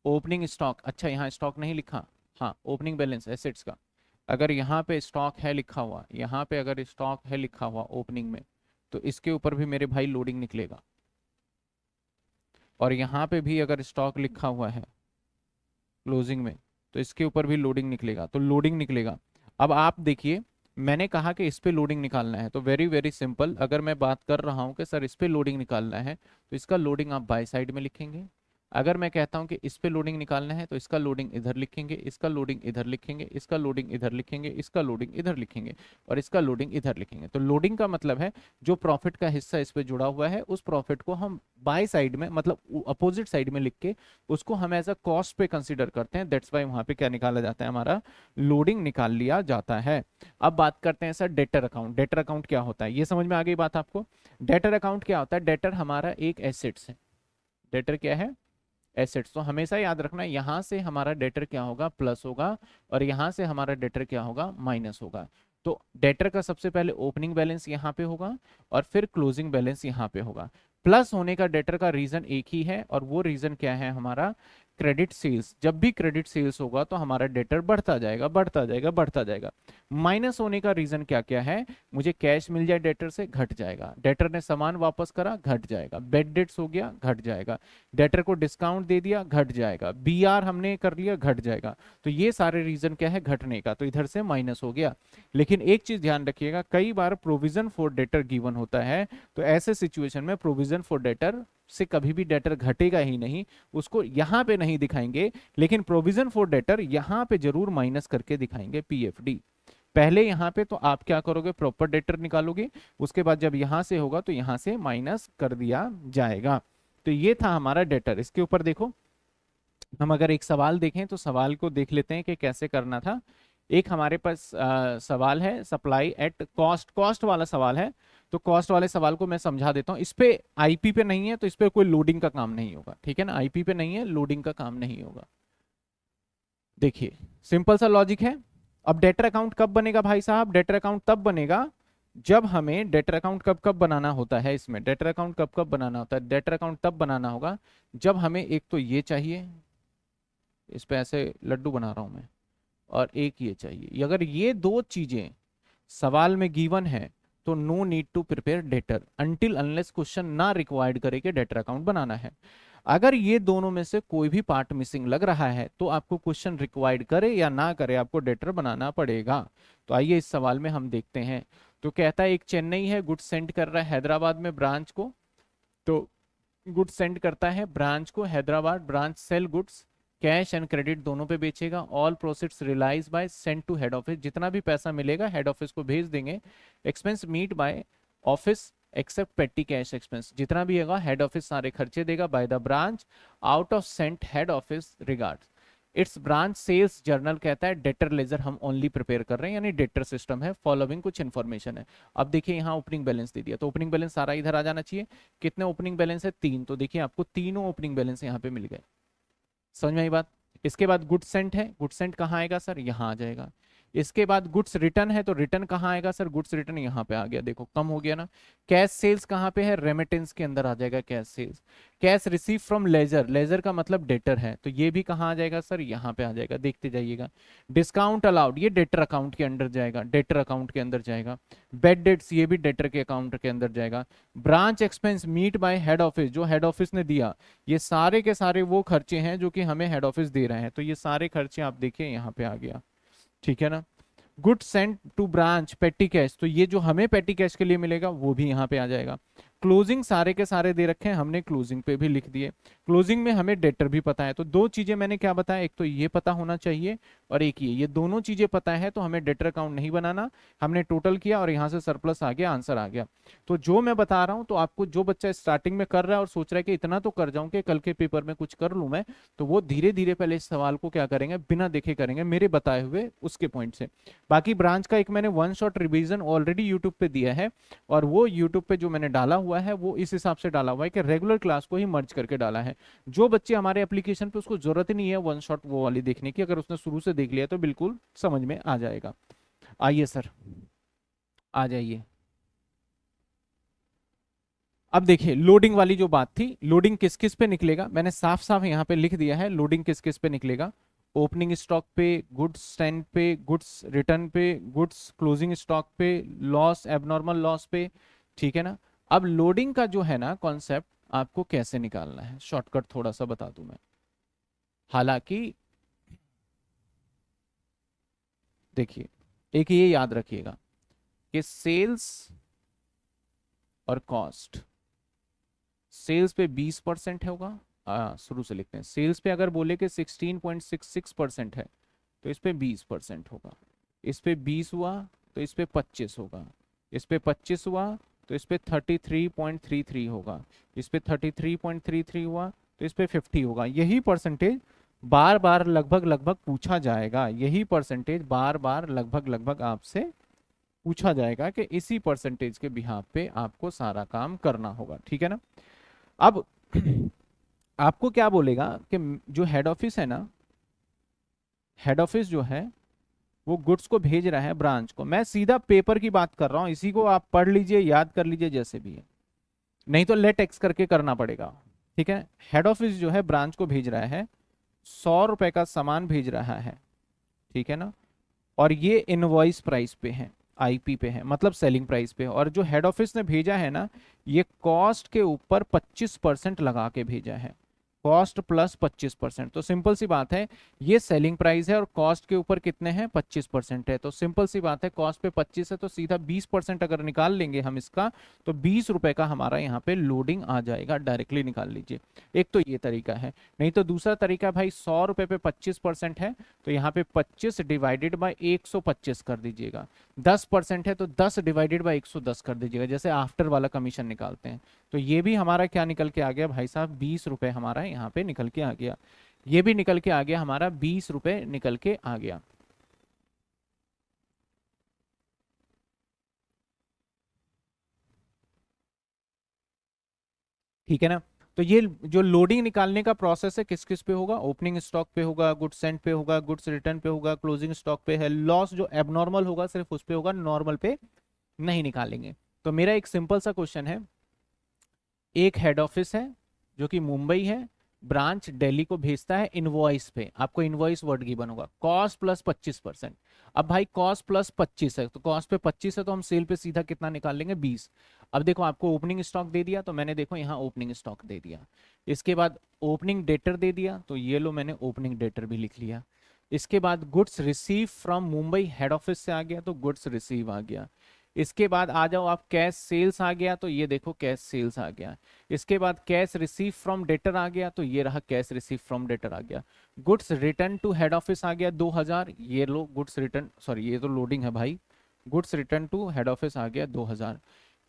S1: ओपनिंग स्टॉक, अच्छा यहाँ स्टॉक नहीं लिखा, हाँ ओपनिंग बैलेंस एसेट्स का, अगर यहाँ पे स्टॉक है लिखा हुआ, यहाँ पे अगर स्टॉक है लिखा हुआ ओपनिंग में, तो इसके ऊपर भी मेरे भाई लोडिंग निकलेगा। और यहाँ पे भी अगर स्टॉक लिखा हुआ है क्लोजिंग में, तो इसके ऊपर भी लोडिंग निकलेगा, तो लोडिंग निकलेगा। अब आप देखिए, मैंने कहा कि इस पे लोडिंग निकालना है, तो वेरी वेरी सिंपल, अगर मैं बात कर रहा हूं कि सर इस पे लोडिंग निकालना है, तो इसका लोडिंग आप बाय साइड में लिखेंगे। अगर मैं कहता हूं कि इस पे लोडिंग निकालना है, तो इसका लोडिंग इधर लिखेंगे, इसका लोडिंग इधर लिखेंगे, इसका लोडिंग इधर लिखेंगे, इसका लोडिंग इधर लिखेंगे, और इसका लोडिंग इधर लिखेंगे। तो लोडिंग का मतलब है जो प्रॉफिट का हिस्सा इस पे जुड़ा हुआ है, उस प्रॉफिट को हम बाय साइड में, मतलब अपोजिट साइड में लिख के उसको हम एज अ कॉस्ट पे कंसीडर करते हैं। दैट्स वाई वहां पे क्या निकाला जाता है, हमारा लोडिंग निकाल लिया जाता है। अब बात करते हैं sir debtor account. Debtor account क्या होता है, ये समझ में आ गई बात आपको। डेटर अकाउंट क्या होता है, डेटर हमारा एक एसेट्स है। डेटर क्या है, एसेट्स। तो हमेशा याद रखना, यहां से हमारा डेटर क्या होगा, प्लस होगा, और यहां से हमारा डेटर क्या होगा, माइनस होगा। तो डेटर का सबसे पहले ओपनिंग बैलेंस यहाँ पे होगा, और फिर क्लोजिंग बैलेंस यहाँ पे होगा। प्लस होने का डेटर का रीजन एक ही है, और वो रीजन क्या है हमारा, क्रेडिट सेल्स। जब भी क्रेडिट सेल्स होगा तो हमारा डेटर बढ़ता जाएगा, बढ़ता जाएगा, बढ़ता जाएगा। माइनस होने का रीजन क्या क्या है, मुझे कैश मिल जाए डेटर से, घट जाएगा। डेटर ने सामान वापस करा, घट जाएगा। बेड डेट्स हो गया, घट जाएगा। डेटर को डिस्काउंट दे दिया, घट जाएगा। बीआर हमने कर लिया, घट जाएगा। तो ये सारे रीजन क्या है, घटने का, तो इधर से माइनस हो गया। लेकिन एक चीज ध्यान रखिएगा, कई बार प्रोविजन फॉर डेटर गिवन होता है, तो ऐसे सिचुएशन में प्रोविजन फॉर डेटर से कभी भी डेटर घटेगा ही नहीं, उसको यहां पे नहीं दिखाएंगे, लेकिन प्रोविजन फॉर डेटर यहां पे जरूर माइनस करके दिखाएंगे, पीएफडी। पहले यहां पे तो आप क्या करोगे, प्रॉपर डेटर निकालोगे, उसके बाद जब यहां से होगा तो यहां से माइनस कर दिया जाएगा। तो ये था हमारा डेटर। इसके ऊपर देखो, हम अगर एक सवाल देखें तो सवाल को देख लेते हैं कि कैसे करना था। एक हमारे पास सवाल है सप्लाई एट कॉस्ट, कॉस्ट वाला सवाल है। तो कॉस्ट वाले सवाल को मैं समझा देता हूँ। इस पे आईपी पे नहीं है तो इस पे कोई लोडिंग का काम नहीं होगा, ठीक है ना, आईपी पे नहीं है, लोडिंग का काम नहीं होगा। देखिए सिंपल सा लॉजिक है। अब डेटर अकाउंट कब बनेगा भाई साहब? डेटर अकाउंट तब बनेगा जब हमें डेटर अकाउंट कब कब बनाना होता है, इसमें डेटर अकाउंट कब कब बनाना होता है, डेटर अकाउंट तब बनाना होगा जब हमें एक तो ये चाहिए, इस पे ऐसे लड्डू बना रहा हूं मैं, और एक ये चाहिए। अगर ये दो चीजें सवाल में गिवन है तो no need to prepare debtor until unless question ना रिक्वायर्ड करे कि डेटर अकाउंट बनाना है। अगर ये दोनों में से कोई भी पार्ट मिसिंग लग रहा है तो आपको क्वेश्चन रिक्वायर्ड करे या ना करे आपको डेटर बनाना पड़ेगा। तो आइए इस सवाल में हम देखते हैं। तो कहता है एक चेन्नई है, गुड्स सेंड कर रहा है हैदराबाद में ब्रांच को। तो गुड्स सेंड करता है ब्रांच को Hyderabad, branch sell goods cash and credit दोनों पे बेचेगा। All proceeds realise by send to head office, जितना भी पैसा मिलेगा हेड ऑफिस को भेज देंगे। Expense meet by office except petty cash expense, जितना भी होगा हेड ऑफिस सारे खर्चे देगा by the branch out of sent head office regards. It's branch sales journal कहता है डेटर लेजर हम ओनली प्रिपेयर कर रहे हैं, यानी डेटर सिस्टम है, फॉलोइंग कुछ इन्फॉर्मेशन है। अब देखिए यहाँ ओपनिंग बैलेंस दे दिया तो ओपनिंग बैलेंस सारा इधर आ जाना चाहिए। कितने ओपनिंग बैलेंस है? 3। तो देखिए आपको तीनों ओपनिंग बैलेंस यहाँ पे मिल गए। समझ में आई बात? इसके बाद गुड सेंट है, गुड सेंट कहाँ आएगा सर? यहाँ आ जाएगा। इसके बाद गुड्स रिटर्न है तो रिटर्न कहाँ आएगा सर? गुड्स रिटर्न यहाँ पे आ गया, देखो कम हो गया ना। कैश सेल्स कहाँ पे है? रेमिटेंस के अंदर आ जाएगा cash sales. Cash receive from ledger, ledger का मतलब डेटर है तो ये भी कहाँ आ जाएगा सर? यहाँ पे आ जाएगा, देखते जाइएगा। डिस्काउंट अलाउड ये डेटर अकाउंट के अंदर जाएगा, डेटर अकाउंट के अंदर जाएगा। बेड डेट्स ये भी डेटर के अकाउंट के अंदर जाएगा। Branch expense meet by head office, जो हेड ऑफिस ने दिया, ये सारे के सारे वो खर्चे हैं जो कि हमें हेड ऑफिस दे रहे हैं, तो ये सारे खर्चे आप देखिए यहाँ पे आ गया, ठीक है ना। Good sent to branch petty cash, तो ये जो हमें पेटी कैश के लिए मिलेगा वो भी यहाँ पे आ जाएगा। क्लोजिंग सारे के सारे दे रखे हैं, हमने क्लोजिंग पे भी लिख दिए। क्लोजिंग में हमें डेटर भी पता है, तो दो चीजें मैंने क्या बताया, एक तो ये पता होना चाहिए और एक ये दोनों चीजें पता है तो हमें डेटर अकाउंट नहीं बनाना। हमने टोटल किया और यहाँ से सरप्लस आ गया, आंसर आ गया। तो जो मैं बता रहा हूँ तो आपको, जो बच्चा स्टार्टिंग में कर रहा है और सोच रहा है कि इतना तो कर जाऊं कि कल के पेपर में कुछ कर लूं मैं, तो वो धीरे धीरे पहले इस सवाल को क्या करेंगे, बिना देखे करेंगे मेरे बताए हुए उसके पॉइंट से। बाकी ब्रांच का एक मैंने one shot revision already YouTube पे दिया है, और वो यूट्यूब पे जो मैंने डाला हुआ है वो इस हिसाब से डाला हुआ है कि रेगुलर क्लास को ही मर्ज करके डाला है। जो बच्चे हमारे एप्लीकेशन पे, उसको जरूरत ही नहीं है वन शॉट वो वाली देखने की, अगर उसने शुरू से देख लिया तो बिल्कुल समझ में आ जाएगा। आइए सर, आ जाइए। अब देखिए लोडिंग वाली जो बात थी, लोडिंग किस किस पे निकलेगा, मैंने साफ साफ यहाँ पे लिख दिया है लोडिंग किस किस पे निकलेगा। ओपनिंग स्टॉक पे, गुड्स स्टैंड पे, गुड्स रिटर्न पे, गुड्स क्लोजिंग स्टॉक पे, लॉस एबनॉर्मल लॉस पे, ठीक है ना। अब लोडिंग का जो है ना कॉन्सेप्ट आपको कैसे निकालना है, शॉर्टकट थोड़ा सा बता दूं मैं। हालांकि देखिए एक ये याद रखिएगा कि सेल्स और कॉस्ट, सेल्स पे 20% होगा। शुरू से लिखते हैं, सेल्स पे अगर बोले कि 16.66% है तो इस पे 20% होगा। इस पे 20 हुआ तो इस पे 25 होगा। इस पे 25 हुआ तो इस पे 33.33 होगा। इस पे 33.33 हुआ तो इस पे 50 होगा। यही परसेंटेज बार बार लगभग लगभग पूछा जाएगा, यही परसेंटेज बार बार लगभग लगभग आपसे पूछा जाएगा कि इसी परसेंटेज के बिहाफ पे आपको सारा काम करना होगा, ठीक है ना। अब आपको क्या बोलेगा कि जो हेड ऑफिस है ना, हेड ऑफिस जो है वो गुड्स को भेज रहा है ब्रांच को, मैं सीधा पेपर की बात कर रहा हूं, इसी को आप पढ़ लीजिए याद कर लीजिए जैसे भी है, नहीं तो लेट एक्स करके करना पड़ेगा, ठीक है। हेड ऑफिस जो है ब्रांच को भेज रहा है, 100 रुपए का सामान भेज रहा है, ठीक है ना। और ये इनवॉइस प्राइस पे है, आईपी पे है, मतलब सेलिंग प्राइस पे है। और जो हेड ऑफिस ने भेजा है ना, ये कॉस्ट के ऊपर 25% लगा के भेजा है, कॉस्ट प्लस 25%। तो सिंपल सी बात है, ये सेलिंग प्राइस है और कॉस्ट के ऊपर कितने हैं, 25% है। तो सिंपल सी बात है, कॉस्ट पे 25 है तो सीधा 20% अगर निकाल लेंगे हम इसका, तो 20 रुपए का हमारा यहाँ पे लोडिंग आ जाएगा, डायरेक्टली निकाल लीजिए। एक तो ये तरीका है, नहीं तो दूसरा तरीका भाई 100 रुपए पे 25% है तो यहाँ पे 25 डिवाइडेड बाई 125 कर दीजिएगा। 10% है तो 10 डिवाइडेड बाई 110 कर दीजिएगा, जैसे आफ्टर वाला कमीशन निकालते हैं। तो ये भी हमारा क्या निकल के आ गया भाई साहब, 20 रुपए हमारा यहाँ पे निकल के आ गया। ये भी निकल के आ गया हमारा, 20 रुपए निकल के आ गया। ठीक है ना। तो ये जो लोडिंग निकालने का प्रोसेस है किस किस पे होगा, ओपनिंग स्टॉक पे होगा, गुड्स सेंट पे होगा, गुड्स रिटर्न पे होगा, क्लोजिंग स्टॉक पे है। लॉस जो एबनॉर्मल होगा सिर्फ उस पे होगा, नॉर्मल पे नहीं निकालेंगे। तो मेरा एक सिंपल सा क्वेश्चन है, एक हेड ऑफिस है जो कि मुंबई है, ब्रांच दिल्ली को भेजता है इनवॉइस पे, आपको इनवॉइस वर्ड गिवन होगा कॉस्ट प्लस 25%। अब भाई कॉस्ट प्लस 25 है तो कॉस्ट पे 25 है तो हम सेल पे सीधा कितना निकाल लेंगे, 20। अब देखो आपको ओपनिंग स्टॉक दे दिया तो मैंने देखो यहाँ ओपनिंग स्टॉक दे दिया। इसके बाद ओपनिंग डेटर दे दिया तो ये लो मैंने ओपनिंग डेटर भी लिख लिया। इसके बाद goods receive from Mumbai head office से आ गया तो गुड्स रिसीव आ गया। इसके बाद आ जाओ आप कैश सेल्स आ गया तो ये देखो कैश सेल्स आ गया। इसके बाद कैश रिसीव फ्रॉम डेटर आ गया तो ये रहा कैश रिसीव फ्रॉम डेटर आ गया। Goods return to head office आ गया 2000, ये लो गुड्स रिटर्न, सॉरी ये तो लोडिंग है भाई, goods return to head office आ गया 2000।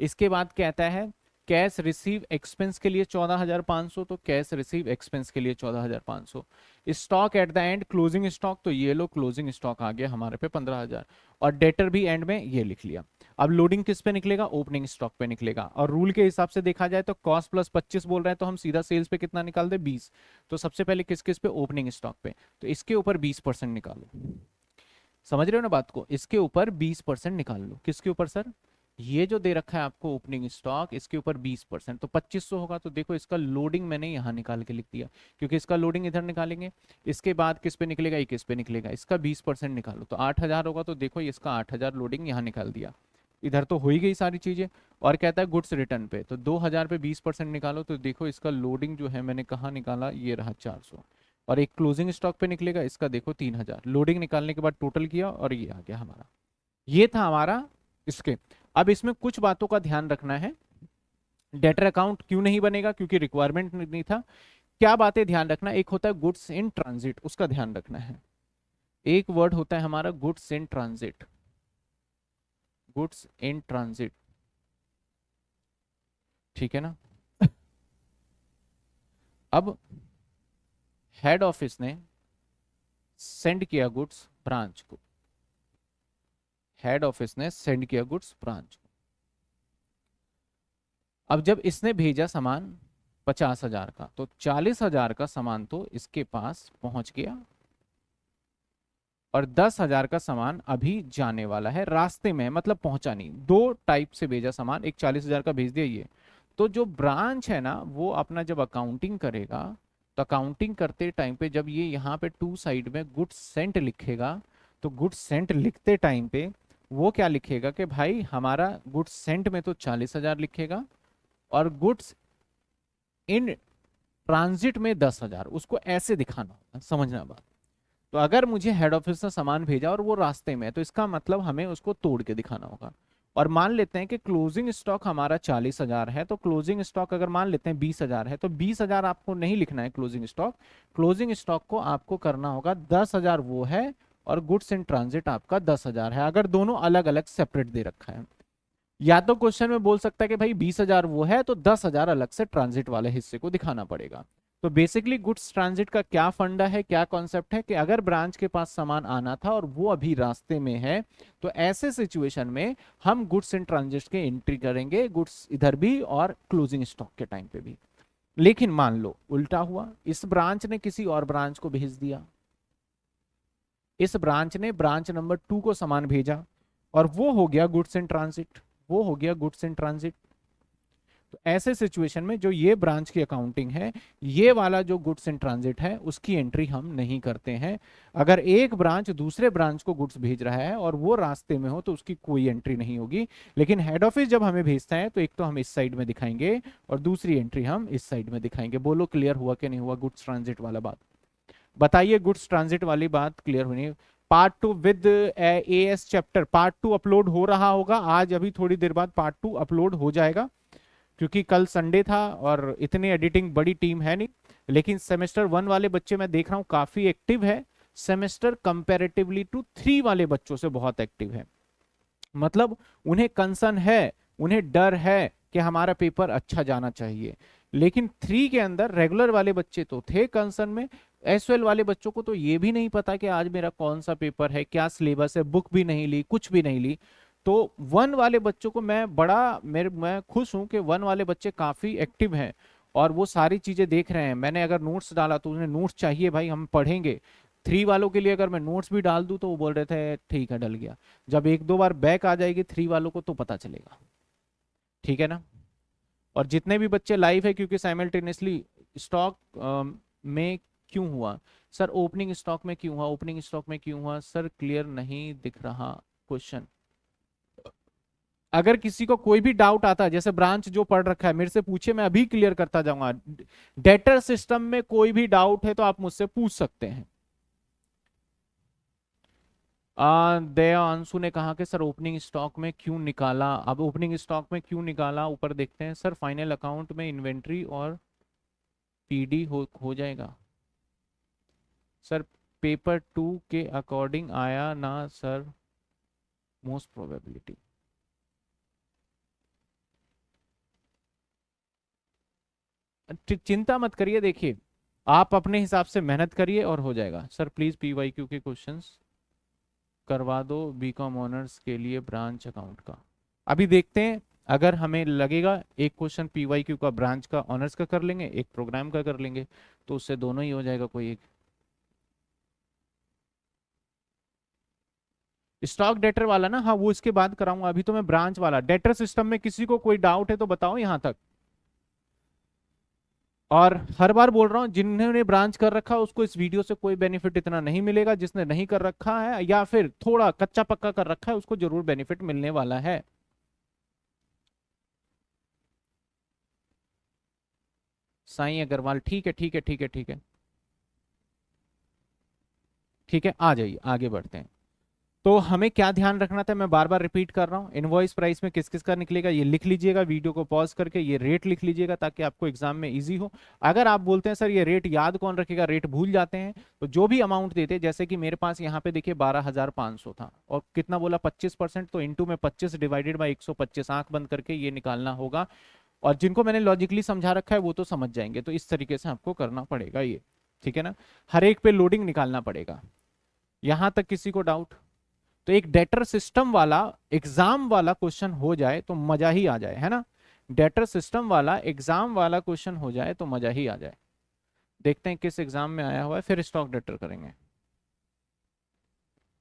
S1: इसके बाद कहता है कैश रिसीव एक्सपेंस के लिए 14500 तो कैश रिसीव एक्सपेंस के लिए 14500। Stock at the end closing stock तो ये लो क्लोजिंग स्टॉक आ गया हमारे पे 15000। और डेटर भी एंड में ये लिख लिया। अब लोडिंग किस पे निकलेगा, ओपनिंग स्टॉक पे निकलेगा। और रूल के हिसाब से देखा जाए तो कॉस्ट प्लस 25 बोल रहे हैं तो हम सीधा सेल्स पे कितना निकाल दे 20। तो सबसे पहले किस किस पे, ओपनिंग स्टॉक पे, तो इसके ऊपर 20% निकालो। समझ रहे हो ना बात को, इसके ऊपर 20% निकाल लो। किसके ऊपर सर, ये जो दे रखा है आपको ओपनिंग स्टॉक, इसके ऊपर 20% तो 2500 होगा। तो देखो इसका लोडिंग मैंने यहाँ निकाल के लिख दिया क्योंकि इसका लोडिंग इधर निकालेंगे। इसके बाद किस पे निकलेगा, ये किस पे निकलेगा, इसका 20% निकालो तो 8000 होगा। तो देखो इसका 8000 लोडिंग यहाँ निकाल दिया। इधर तो हो ही गई सारी चीजें। और कहता है गुड्स रिटर्न पे तो 2000 पे 20% निकालो तो देखो इसका लोडिंग जो है मैंने कहाँ निकाला, ये रहा 400। और एक क्लोजिंग स्टॉक पे निकलेगा, इसका देखो 3000। लोडिंग निकालने के बाद टोटल किया और ये आ गया हमारा। ये था हमारा इसके। अब इसमें कुछ बातों का ध्यान रखना है। डेटर अकाउंट क्यों नहीं बनेगा, क्योंकि रिक्वायरमेंट नहीं था। क्या बातें ध्यान रखना, एक होता है गुड्स इन ट्रांजिट, उसका ध्यान रखना है। एक वर्ड होता है हमारा goods in transit, goods in transit, ठीक है ना। अब हेड ऑफिस ने सेंड किया गुड्स ब्रांच को, हेड ऑफिस ने सेंड किया गुड्स ब्रांच को। अब जब इसने भेजा सामान 50,000 का तो 40,000 का सामान तो इसके पास पहुंच गया और 10,000 का सामान अभी जाने वाला है, रास्ते में है, मतलब पहुंचा नहीं। दो टाइप से भेजा सामान, एक 40,000 का भेज दिया ये। तो जो ब्रांच है ना वो अपना जब अकाउंटिंग करेगा तो अकाउंटिंग करते टाइम पे जब ये यहाँ पे टू साइड में गुड्स सेंट लिखेगा तो गुड्स सेंट लिखते टाइम पे वो क्या लिखेगा कि भाई हमारा गुड्स सेंट में तो 40,000 लिखेगा और गुड्स इन ट्रांजिट में 10,000, उसको ऐसे दिखाना होगा, समझना बात। तो अगर मुझे हेड ऑफिस से सामान भेजा और वो रास्ते में है तो इसका मतलब हमें उसको तोड़ के दिखाना होगा। और मान लेते हैं कि क्लोजिंग स्टॉक हमारा 40,000 है तो क्लोजिंग स्टॉक अगर मान लेते हैं 20,000 है तो 20,000 आपको नहीं लिखना है क्लोजिंग स्टॉक। क्लोजिंग स्टॉक को आपको करना होगा 10,000 वो है और गुड्स इन ट्रांजिट आपका 10,000 है, अगर दोनों अलग अलग सेपरेट दे रखा है। या तो क्वेश्चन में बोल सकता है कि भाई 20,000 वो है तो 10,000 अलग से ट्रांजिट वाले हिस्से को दिखाना पड़ेगा। तो बेसिकली गुड्स ट्रांजिट का क्या फंडा है, क्या कॉन्सेप्ट है कि अगर ब्रांच के पास सामान आना था और वो अभी रास्ते में है तो ऐसे सिचुएशन में हम गुड्स इन ट्रांजिट के एंट्री करेंगे, गुड्स इधर भी और क्लोजिंग स्टॉक के टाइम पे भी। लेकिन मान लो उल्टा हुआ, इस ब्रांच ने किसी और ब्रांच को भेज दिया, इस ब्रांच ने ब्रांच नंबर 2 को सामान भेजा और वो हो गया गुड्स इन ट्रांजिट, वो हो गया गुड्स इन ट्रांजिट। तो ऐसे सिचुएशन में जो ये ब्रांच की अकाउंटिंग है, ये वाला जो गुड्स इन ट्रांजिट है उसकी एंट्री हम नहीं करते हैं। अगर एक ब्रांच दूसरे ब्रांच को गुड्स भेज रहा है और वो रास्ते में हो तो उसकी कोई एंट्री नहीं होगी। लेकिन हेड ऑफिस जब हमें भेजता है तो एक तो हम इस साइड में दिखाएंगे और दूसरी एंट्री हम इस साइड में दिखाएंगे। बोलो क्लियर हुआ कि नहीं हुआ गुड्स ट्रांजिट वाला बात, बताइए। गुड्स ट्रांजिट वाली बात क्लियर होनी। Part 2 with as chapter, part 2 upload हो रहा होगा आज, अभी थोड़ी देर बाद पार्ट 2 अपलोड हो जाएगा क्योंकि कल संडे था और इतनी एडिटिंग बड़ी टीम है नहीं। लेकिन सेमेस्टर 1 वाले बच्चे मैं देख रहा हूँ काफी एक्टिव है, सेमेस्टर कंपैरेटिवली टू 3 वाले बच्चों से बहुत एक्टिव है। मतलब उन्हें कंसर्न है, उन्हें डर है कि हमारा पेपर अच्छा जाना चाहिए। लेकिन 3 के अंदर रेगुलर वाले बच्चे तो थे कंसर्न में, एसएल वाले बच्चों को तो ये भी नहीं पता कि आज मेरा कौन सा पेपर है, क्या सिलेबस है, बुक भी नहीं ली, कुछ भी नहीं ली। तो 1 वाले बच्चों को मैं खुश हूं कि 1 वाले बच्चे काफी एक्टिव हैं और वो सारी चीजें देख रहे हैं। मैंने अगर नोट्स डाला तो उन्हें नोट्स चाहिए भाई, हम पढ़ेंगे। 3 वालों के लिए अगर मैं नोट्स भी डाल दूं तो वो बोल रहे थे ठीक है डल गया। जब एक दो बार बैक आ जाएगी 3 वालों को तो पता चलेगा, ठीक है ना। और जितने भी बच्चे लाइव है, क्योंकि साइमल्टेनियसली स्टॉक में क्यों हुआ सर, ओपनिंग स्टॉक में क्यों हुआ, ओपनिंग स्टॉक में क्यों हुआ सर, क्लियर नहीं दिख रहा क्वेश्चन। अगर किसी को कोई भी डाउट आता है, जैसे ब्रांच जो पढ़ रखा है मेरे से पूछे, मैं अभी क्लियर करता जाऊंगा। डेटर सिस्टम में कोई भी डाउट है तो आप मुझसे पूछ सकते हैं। दया अंशु ने कहा कि सर ओपनिंग स्टॉक में क्यों निकाला, अब ओपनिंग स्टॉक में क्यों निकाला ऊपर देखते हैं सर। फाइनल अकाउंट में इन्वेंट्री और पीडी हो जाएगा सर। पेपर 2 के अकॉर्डिंग आया ना सर, मोस्ट प्रोबेबिलिटी। चिंता मत करिए, देखिए आप अपने हिसाब से मेहनत करिए और हो जाएगा सर। प्लीज पीवाईक्यू के क्वेश्चंस करवा दो बीकॉम ऑनर्स के लिए ब्रांच अकाउंट का। अभी देखते हैं, अगर हमें लगेगा एक क्वेश्चन पीवाईक्यू का ब्रांच का ऑनर्स का कर लेंगे, एक प्रोग्राम का कर लेंगे, तो उससे दोनों ही हो जाएगा कोई एक। स्टॉक डेटर वाला ना, हाँ वो इसके बाद कराऊंगा, अभी तो मैं ब्रांच वाला डेटर सिस्टम में किसी को कोई डाउट है तो बताओ यहां तक। और हर बार बोल रहा हूं, जिन्होंने ब्रांच कर रखा है उसको इस वीडियो से कोई बेनिफिट इतना नहीं मिलेगा, जिसने नहीं कर रखा है या फिर थोड़ा कच्चा पक्का कर रखा है उसको जरूर बेनिफिट मिलने वाला है। साईं अग्रवाल, ठीक है ठीक है ठीक है ठीक है ठीक है, आ जाइए आगे बढ़ते हैं। तो हमें क्या ध्यान रखना था, मैं बार बार रिपीट कर रहा हूँ, इनवॉइस प्राइस में किस किस का निकलेगा ये लिख लीजिएगा, वीडियो को पॉज करके ये रेट लिख लीजिएगा ताकि आपको एग्जाम में इजी हो। अगर आप बोलते हैं सर ये रेट याद कौन रखेगा, रेट भूल जाते हैं, तो जो भी अमाउंट देते, जैसे कि मेरे पास यहाँ पे देखिए 12,500 था और कितना बोला 25%, तो इंटू में 25 डिवाइडेड बाई 125, आंख बंद करके ये निकालना होगा। और जिनको मैंने लॉजिकली समझा रखा है वो तो समझ जाएंगे, तो इस तरीके से आपको करना पड़ेगा ये, ठीक है ना। हर एक पे लोडिंग निकालना पड़ेगा। यहां तक किसी को डाउट? तो एक डेटर सिस्टम वाला एग्जाम वाला क्वेश्चन हो जाए तो मजा ही आ जाए, है ना। डेटर सिस्टम वाला एग्जाम वाला क्वेश्चन हो जाए तो मजा ही आ जाए। देखते हैं किस एग्जाम में आया हुआ है, फिर स्टॉक डेटर करेंगे।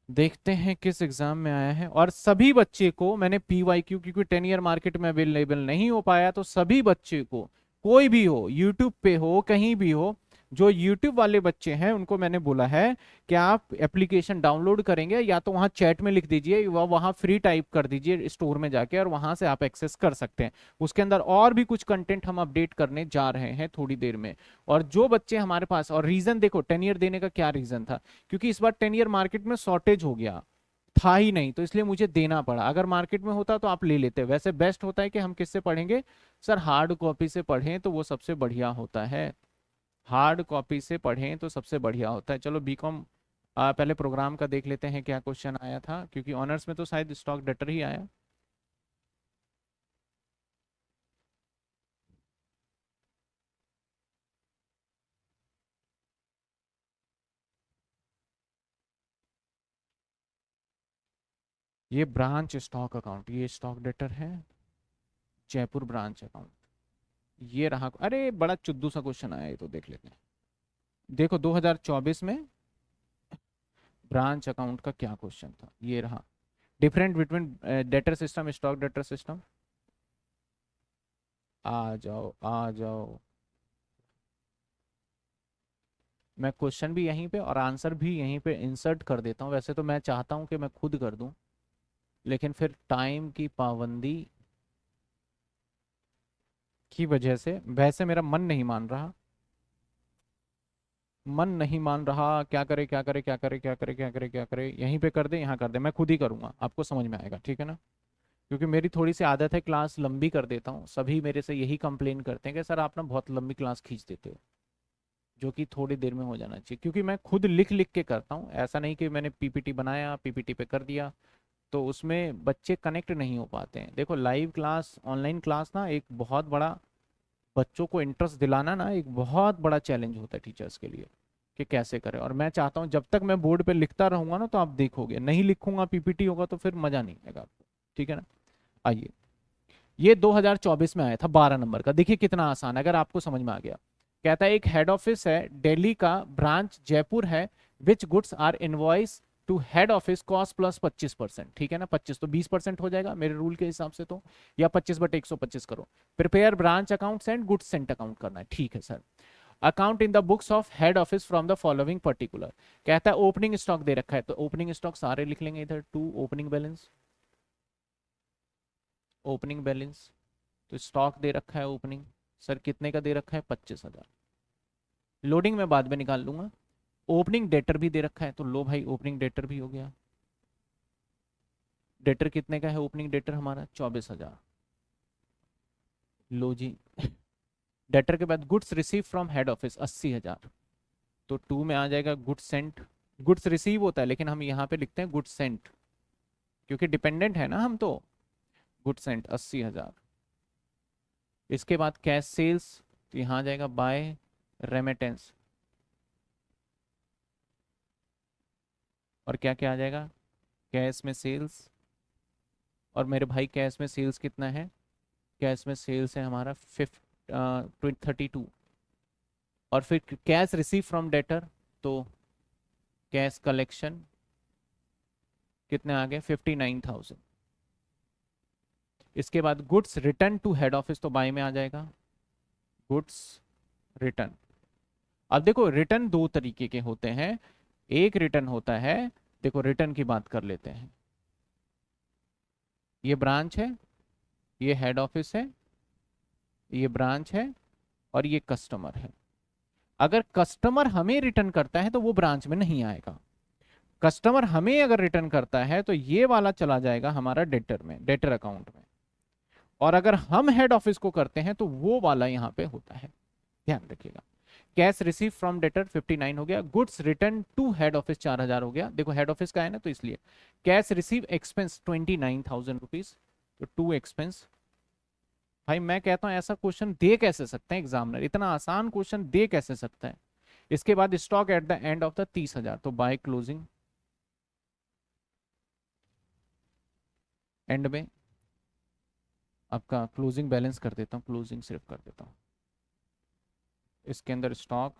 S1: देखते हैं किस एग्जाम में आया है। और सभी बच्चे को मैंने पीवाईक्यू, क्योंकि 10 ईयर मार्केट में अवेलेबल नहीं हो पाया, तो सभी बच्चे को, कोई भी हो यूट्यूब पे हो कहीं भी हो, जो यूट्यूब वाले बच्चे हैं उनको मैंने बोला है कि आप एप्लीकेशन डाउनलोड करेंगे या तो वहां चैट में लिख दीजिए, वहां फ्री टाइप कर दीजिए स्टोर में जाके, और वहां से आप एक्सेस कर सकते हैं। उसके अंदर और भी कुछ कंटेंट हम अपडेट करने जा रहे हैं थोड़ी देर में। और जो बच्चे हमारे पास, और रीजन देखो 10 ईयर देने का क्या रीजन था, क्योंकि इस बार 10 ईयर मार्केट में शॉर्टेज हो गया था ही नहीं, तो इसलिए मुझे देना पड़ा। अगर मार्केट में होता तो आप ले लेते। वैसे बेस्ट होता है कि हम किससे पढ़ेंगे सर, हार्ड कॉपी से पढ़ें तो वो सबसे बढ़िया होता है। हार्ड कॉपी से पढ़ें तो सबसे बढ़िया होता है। चलो बीकॉम पहले प्रोग्राम का देख लेते हैं क्या क्वेश्चन आया था, क्योंकि ऑनर्स में तो शायद स्टॉक डेटर ही आया। ये ब्रांच स्टॉक अकाउंट, ये स्टॉक डेटर है, जयपुर ब्रांच अकाउंट, ये रहा। अरे बड़ा चुद्दू सा क्वेश्चन आया, ये तो देख लेते हैं। देखो 2024 में ब्रांच अकाउंट का क्या क्वेश्चन था, ये रहा। Different between debtor system stock debtor system. आ जाओ आ जाओ, मैं क्वेश्चन भी यहीं पे और आंसर भी यहीं पे इंसर्ट कर देता हूँ। वैसे तो मैं चाहता हूँ कि मैं खुद कर दूं, लेकिन फिर टाइम की पाबंदी की वजह से, वैसे मेरा मन नहीं मान रहा, मन नहीं मान रहा, क्या करे क्या करे क्या करे क्या करे क्या करे क्या करे, यहीं पे कर दे यहाँ कर दे, मैं खुद ही करूंगा, आपको समझ में आएगा, ठीक है ना। क्योंकि मेरी थोड़ी सी आदत है क्लास लंबी कर देता हूँ, सभी मेरे से यही कंप्लेन करते हैं कि सर आप ना बहुत लंबी क्लास खींच देते हो, जो कि थोड़ी देर में हो जाना चाहिए। क्योंकि मैं खुद लिख लिख के करता हूँ, ऐसा नहीं कि मैंने पीपीटी बनाया पीपीटी पे कर दिया, तो उसमें बच्चे कनेक्ट नहीं हो पाते हैं। देखो लाइव क्लास ऑनलाइन क्लास ना एक बहुत बड़ा, बच्चों को इंटरेस्ट दिलाना ना एक बहुत बड़ा चैलेंज होता है टीचर्स के लिए, कि कैसे करें। और मैं चाहता हूँ जब तक मैं बोर्ड पे लिखता रहूंगा ना तो आप देखोगे, नहीं लिखूंगा पीपीटी होगा तो फिर मजा नहीं आएगा आपको, ठीक है ना। आइए ये 2024 में आया था 12 नंबर का। देखिए कितना आसान है अगर आपको समझ में आ गया। कहता है एक हेड ऑफिस है दिल्ली का, ब्रांच जयपुर है, which goods are invoice to head office cost plus 25%। ठीक है ना, 25 तो 20% हो जाएगा मेरे रूल के हिसाब से तो, या 25/125 करो। Prepare branch accounts and goods Saint account करना है। ठीक है sir. Account in the books of head office from the following particular. कहता है ओपनिंग स्टॉक दे रखा है तो ओपनिंग स्टॉक सारे लिख लेंगे इधर, to opening balance, opening balance. तो स्टॉक दे रखा है ओपनिंग, सर कितने का दे रखा है, 25,000। लोडिंग में बाद में निकाल लूंगा। ओपनिंग डेटर भी दे रखा है तो लो भाई ओपनिंग डेटर भी हो गया। डेटर कितने का है ओपनिंग डेटर हमारा, 24,000। लो जी। डेटर के बाद goods receive from head office 80,000। तो टू में आ जाएगा गुड्स सेंट। गुड्स रिसीव होता है लेकिन हम यहाँ पे लिखते हैं गुड्स सेंट क्योंकि डिपेंडेंट है ना हम तो। Goods Saint 80,000। इसके बाद कैश सेल्स, तो यहाँ आ जाएगा बाय रेमिटेंस। और क्या क्या आ जाएगा, कैश में सेल्स। और मेरे भाई कैश में सेल्स कितना है, कैश में सेल्स है हमारा 32। और फिर कैश रिसीव फ्रॉम डेटर, तो कैश कलेक्शन कितने आ गए, 59,000। इसके बाद goods return to head office, तो बाय में आ जाएगा गुड्स रिटर्न। अब देखो रिटर्न दो तरीके के होते हैं। एक रिटर्न होता है, देखो रिटर्न की बात कर लेते हैं। ये ब्रांच है, ये हेड ऑफिस है, ये ब्रांच है, और ये कस्टमर है। अगर कस्टमर हमें रिटर्न करता है तो वो ब्रांच में नहीं आएगा। कस्टमर हमें अगर रिटर्न करता है तो ये वाला चला जाएगा हमारा डेटर में, डेटर अकाउंट में। और अगर हम हेड ऑफिस को करते हैं तो वो वाला यहाँ पे होता है, ध्यान रखिएगा। कैश रिसीव फ्रॉम डेटर 59 हो गया, goods return to head office 4,000 हो गया, देखो हेड ऑफिस का है ना तो इसलिए। कैश रिसीव एक्सपेंस 29,000 रुपीज, तो टू एक्सपेंस। भाई मैं कहता हूं ऐसा क्वेश्चन दे कैसे सकते हैं एग्जामिनर, इतना आसान क्वेश्चन दे कैसे सकता है। इसके बाद stock at the end of the 30,000, तो बाय क्लोजिंग, एंड में आपका क्लोजिंग बैलेंस कर देता हूँ, क्लोजिंग सिर्फ कर देता हूँ। इसके अंदर स्टॉक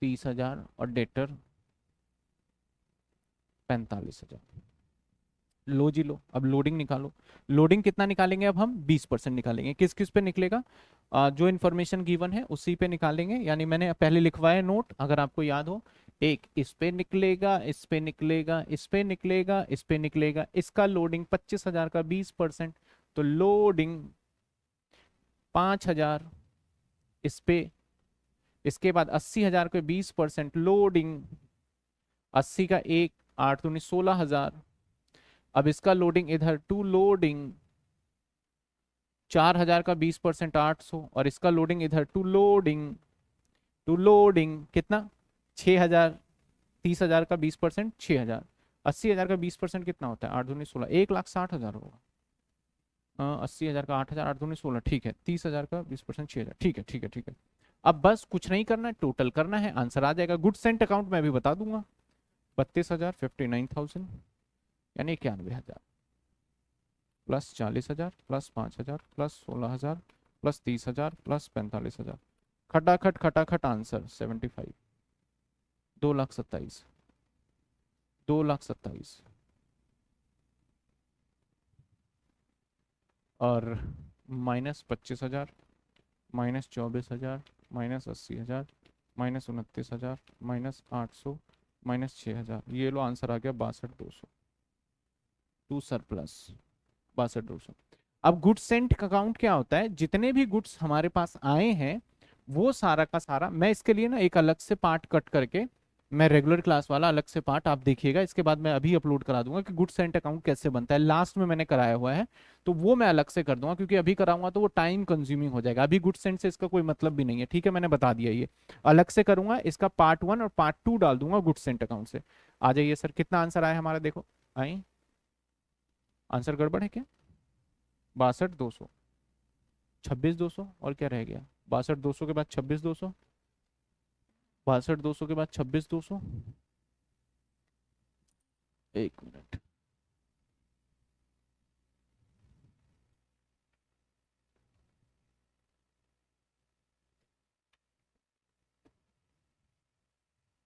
S1: 30,000 और डेटर 45,000। लो जी लो, अब लोडिंग निकालो। लोडिंग कितना निकालेंगे अब हम, 20% निकालेंगे। किस किस पे निकलेगा, जो इन्फॉर्मेशन गिवन है उसी पे निकालेंगे। यानी मैंने पहले लिखवाया नोट अगर आपको याद हो, एक इस पे निकलेगा, इस पे निकलेगा, इस पे निकलेगा, इस पे निकलेगा। इसका लोडिंग 25,000 का 20%, तो लोडिंग 5,000 इस पे। इसके बाद 80,000 के 20% लोडिंग 80 का एक, 8 दूनी 16,000। अब इसका लोडिंग इधर, टू लोडिंग 4,000 का 20% 800, और इसका लोडिंग इधर टू लोडिंग कितना, 6,000। 30,000 का 20% 6,000। 80,000 का 20% कितना होता है, 8 दूनी 16, 1,60,000 होगा। 80,000 का 8,000, 8 दूनी 16, ठीक है। 30,000 का 20% 6,000, ठीक है ठीक है ठीक है। अब बस कुछ नहीं करना है, टोटल करना है, आंसर आ जाएगा। गुड सेंट अकाउंट में भी बता दूंगा, 32,000 59,000 यानी 91,000, plus 40,000 plus 5,000 plus 16,000 plus 30,000 plus 45,000। खटाखट खटाखट आंसर 75, 2,27,000, 2,27,000। और minus 25,000, minus 24,000, minus 80,000, minus 29,000, minus 800, minus 6,000। ये लो आंसर आ गया 62,200। To surplus 62,200। अब गुड्स सेंट अकाउंट क्या होता है, जितने भी गुड्स हमारे पास आए हैं वो सारा का सारा, मैं इसके लिए ना एक अलग से पार्ट कट करके, मैं रेगुलर क्लास वाला अलग से पार्ट आप देखिएगा, इसके बाद मैं अभी अपलोड करा दूंगा कि गुड्स सेंट अकाउंट कैसे बनता है। लास्ट में मैंने कराया हुआ है तो वो मैं अलग से कर दूंगा, क्योंकि अभी कराऊंगा तो वो टाइम कंज्यूमिंग हो जाएगा। अभी गुड्स सेंट से इसका कोई मतलब भी नहीं है, ठीक है, मैंने बता दिया। ये अलग से करूंगा, इसका पार्ट 1 और पार्ट 2 डाल दूंगा गुड्स सेंट अकाउंट से। आ जाइए सर, कितना आंसर आया हमारा, देखो आई आंसर गड़बड़ है क्या, 62,200, 26,200, और क्या रह गया, 62,200 के बाद 26,200, 62,200 के बाद 26,200। एक मिनट,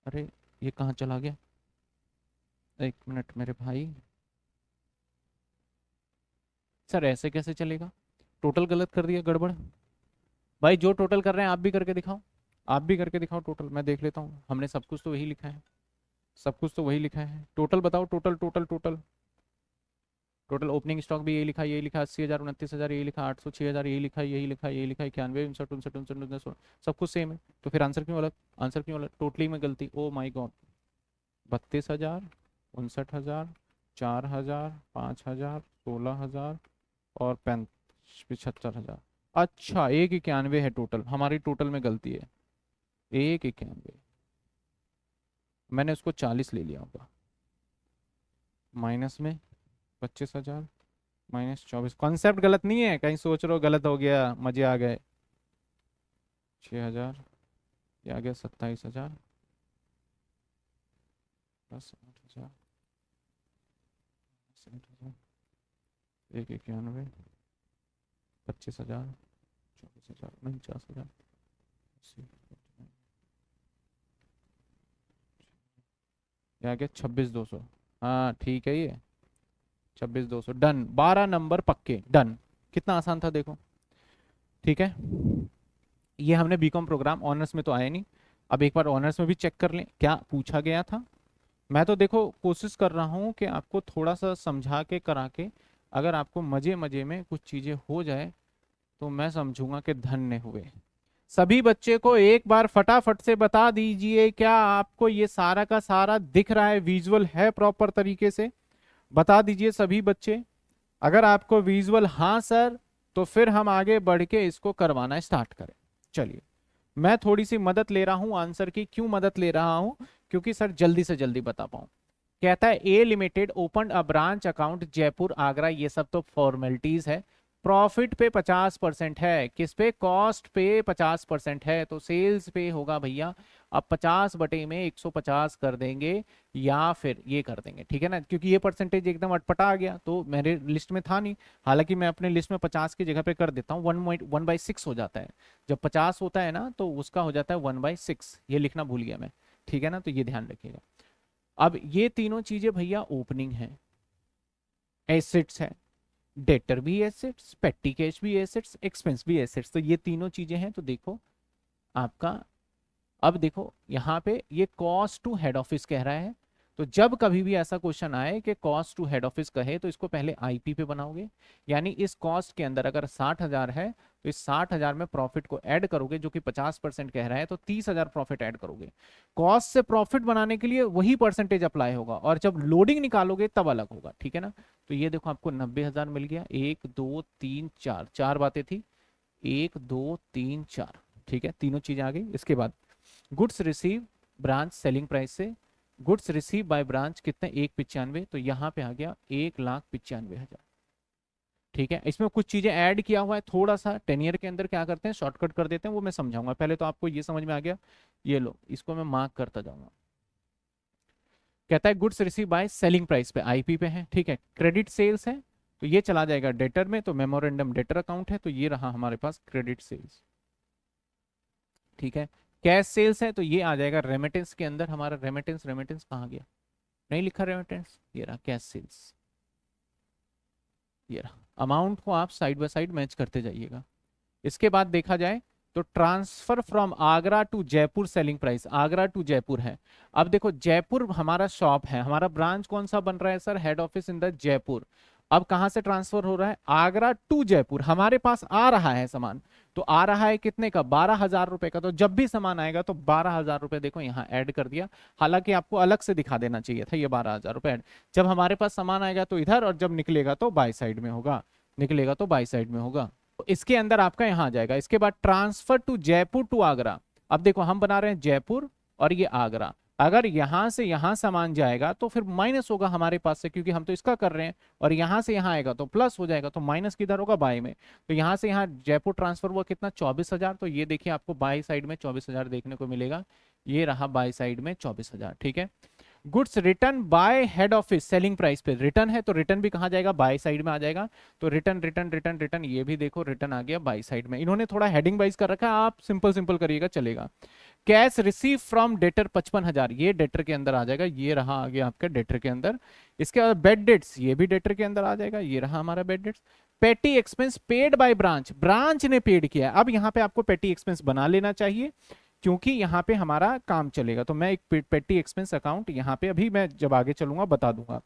S1: अरे ये कहाँ चला गया, एक मिनट मेरे भाई। सर ऐसे कैसे चलेगा, टोटल गलत कर दिया, गड़बड़। भाई जो टोटल कर रहे हैं आप भी करके दिखाओ, आप भी करके दिखाओ टोटल, मैं देख लेता हूँ। हमने सब कुछ तो वही लिखा है, सब कुछ तो वही लिखा है। टोटल बताओ, total total total total. Opening stock भी यही लिखा, यही लिखा 80,000 29,000, यही लिखा 800 6,000, यही लिखा यही लिखा यही लिखा 91 59 59 59 59 सब कुछ सेम है। तो फिर आंसर क्यों अलग, आंसर क्यों अलग, टोटली में गलती। ओ माई गॉड, 32,000 59,000 4,000 5,000 16,000 और 75,000। अच्छा 191 है टोटल, हमारी टोटल में गलती है 191। मैंने उसको 40 ले लिया होगा, माइनस में 25,000 -24। कॉन्सेप्ट गलत नहीं है, कहीं सोच रहे हो गलत हो गया, मजे आ गए। 6,000, ये आ गया 27,000 प्लस 8,000 60,000 191 25,000 24,000 49,000 ये आ गया 26,200। हाँ ठीक है, ये 26,200 डन, 12 नंबर पक्के डन। कितना आसान था देखो, ठीक है। ये हमने बीकॉम प्रोग्राम, ऑनर्स में तो आया नहीं। अब एक बार ऑनर्स में भी चेक कर लें क्या पूछा गया था। मैं तो देखो कोशिश कर रहा हूँ कि आपको थोड़ा सा समझा के करा के, अगर आपको मजे मजे में कुछ चीजें हो जाए तो मैं समझूंगा कि धन्य हुए। सभी बच्चे को एक बार फटाफट से बता दीजिए, क्या आपको ये सारा का सारा दिख रहा है, विजुअल है प्रॉपर तरीके से, बता दीजिए सभी बच्चे। अगर आपको विजुअल हाँ सर, तो फिर हम आगे बढ़ के इसको करवाना स्टार्ट करें। चलिए, मैं थोड़ी सी मदद ले रहा हूं आंसर की। क्यों मदद ले रहा हूं, क्योंकि सर जल्दी से जल्दी बता पाऊं। कहता है A limited open a branch account Jaipur Agra, ये सब तो फॉर्मेलिटीज है। प्रॉफिट पे 50% है, किस पे, कॉस्ट पे 50% है, तो सेल्स पे होगा भैया। अब 50 बटे में 150 कर देंगे या फिर ये कर देंगे, ठीक है ना, क्योंकि ये परसेंटेज एकदम अटपटा आ गया तो मेरे लिस्ट में था नहीं। हालांकि मैं अपने लिस्ट में 50 की जगह पे कर देता हूँ, 1/6 हो जाता है। जब 50 होता है ना तो उसका हो जाता है 1/6, ये लिखना भूल गया मैं, ठीक है ना, तो ये ध्यान रखिएगा। अब ये तीनों चीजें भैया ओपनिंग है, एसेट्स है, डेटर भी एसेट्स, पेटी कैश भी एसेट्स, एक्सपेंस भी एसेट्स, तो ये तीनों चीजें हैं। तो देखो आपका, अब देखो यहाँ पे ये कॉस्ट टू हेड ऑफिस कह रहा है। तो जब कभी भी ऐसा क्वेश्चन आए कि कॉस्ट टू हेड ऑफिस कहे, तो इसको पहले आईपी पे बनाओगे। यानी इस कॉस्ट के अंदर अगर 60,000 है तो इस 60,000 में प्रॉफिट को ऐड करोगे, जो कि 50% कह रहा है, तो 30,000 प्रॉफिट ऐड करोगे। कॉस्ट से प्रॉफिट बनाने के लिए वही परसेंटेज अप्लाई होगा, और जब लोडिंग निकालोगे तब अलग होगा, ठीक है ना। तो ये देखो आपको 90,000 मिल गया, 1 2 3 4, चार बातें थी, 1 2 3 4, ठीक है, तीनों चीजें आ गई। इसके बाद goods receive branch selling price से, गुड्स रिसीव बाय ब्रांच कितने, 195, तो यहाँ पे आ गया 1,95,000, ठीक है। इसमें कुछ चीजें ऐड किया हुआ है, थोड़ा सा 10 ईयर के अंदर क्या करते हैं शॉर्टकट कर देते हैं, वो मैं समझाऊंगा। पहले तो आपको ये समझ में आ गया, ये लो इसको मैं मार्क करता जाऊंगा। कहता है goods receive by selling price पे, आईपी पे है, ठीक है। क्रेडिट सेल्स है तो ये चला जाएगा डेटर में, तो मेमोरेंडम डेटर अकाउंट है, तो ये रहा हमारे पास क्रेडिट सेल्स, ठीक है। कैश सेल्स है तो ये आ जाएगा रेमिटेंस के अंदर, हमारा रेमिटेंस, रेमिटेंस कहाँ गया, नहीं लिखा रेमिटेंस, ये रहा कैश सेल्स, ये रहा। अमाउंट को आप साइड बाय साइड मैच करते जाइएगा। इसके बाद देखा जाए तो transfer from Agra to Jaipur selling price, Agra to Jaipur है। अब देखो जयपुर हमारा शॉप है, हमारा ब्रांच कौन सा बन रहा है sir, head office in the Jaipur. अब कहां से ट्रांसफर हो रहा है, आगरा टू जयपुर, हमारे पास आ रहा है सामान, तो आ रहा है कितने का, 12,000 रुपए का। तो जब भी सामान आएगा तो 12,000 रुपए देखो यहाँ ऐड कर दिया। हालांकि आपको अलग से दिखा देना चाहिए था ये 12,000 रुपए ऐड। जब हमारे पास सामान आएगा तो इधर, और जब निकलेगा तो बाई साइड में होगा, निकलेगा तो बाई साइड में होगा। तो इसके अंदर आपका यहाँ आ जाएगा। इसके बाद transfer to Jaipur to Agra. अब देखो हम बना रहे हैं जयपुर और ये आगरा, अगर यहां से यहां सामान जाएगा तो फिर माइनस होगा हमारे पास से, क्योंकि हम तो इसका कर रहे हैं, और यहां से यहां आएगा तो प्लस हो जाएगा, तो माइनस किधर होगा, बाई में। तो यहां से यहां जयपुर ट्रांसफर हुआ कितना, 24,000, तो ये देखिए आपको बाई साइड में 24,000 देखने को मिलेगा, ये रहा बाई साइड में 24,000, ठीक है। Goods return bye head office selling price पे, रिटर्न है तो रिटर्न भी कहाँ जाएगा, बाय साइड में आ जाएगा। तो रिटर्न रिटर्न रिटर्न रिटर्न, ये भी देखो रिटर्न आ गया बाय साइड में। इन्होंने थोड़ा हेडिंग वाइज कर रखा है, आप सिंपल सिंपल करिएगा चलेगा। कैश रिसीव फ्रॉम डेटर 55,000, ये डेटर के अंदर आ जाएगा, ये रहा आगे आपका डेटर के अंदर। इसके बाद बेड डेट्स, ये भी डेटर के अंदर आ जाएगा, ये रहा हमारा बेड डेट्स। पेटी expense paid by branch, branch ने पेड किया है। अब यहाँ पे आपको पेटी एक्सपेंस बना लेना चाहिए, क्योंकि यहाँ पे हमारा काम चलेगा। तो मैं एक पेटी एक्सपेंस अकाउंट यहाँ पे अभी मैं जब आगे चलूंगा बता दूंगा।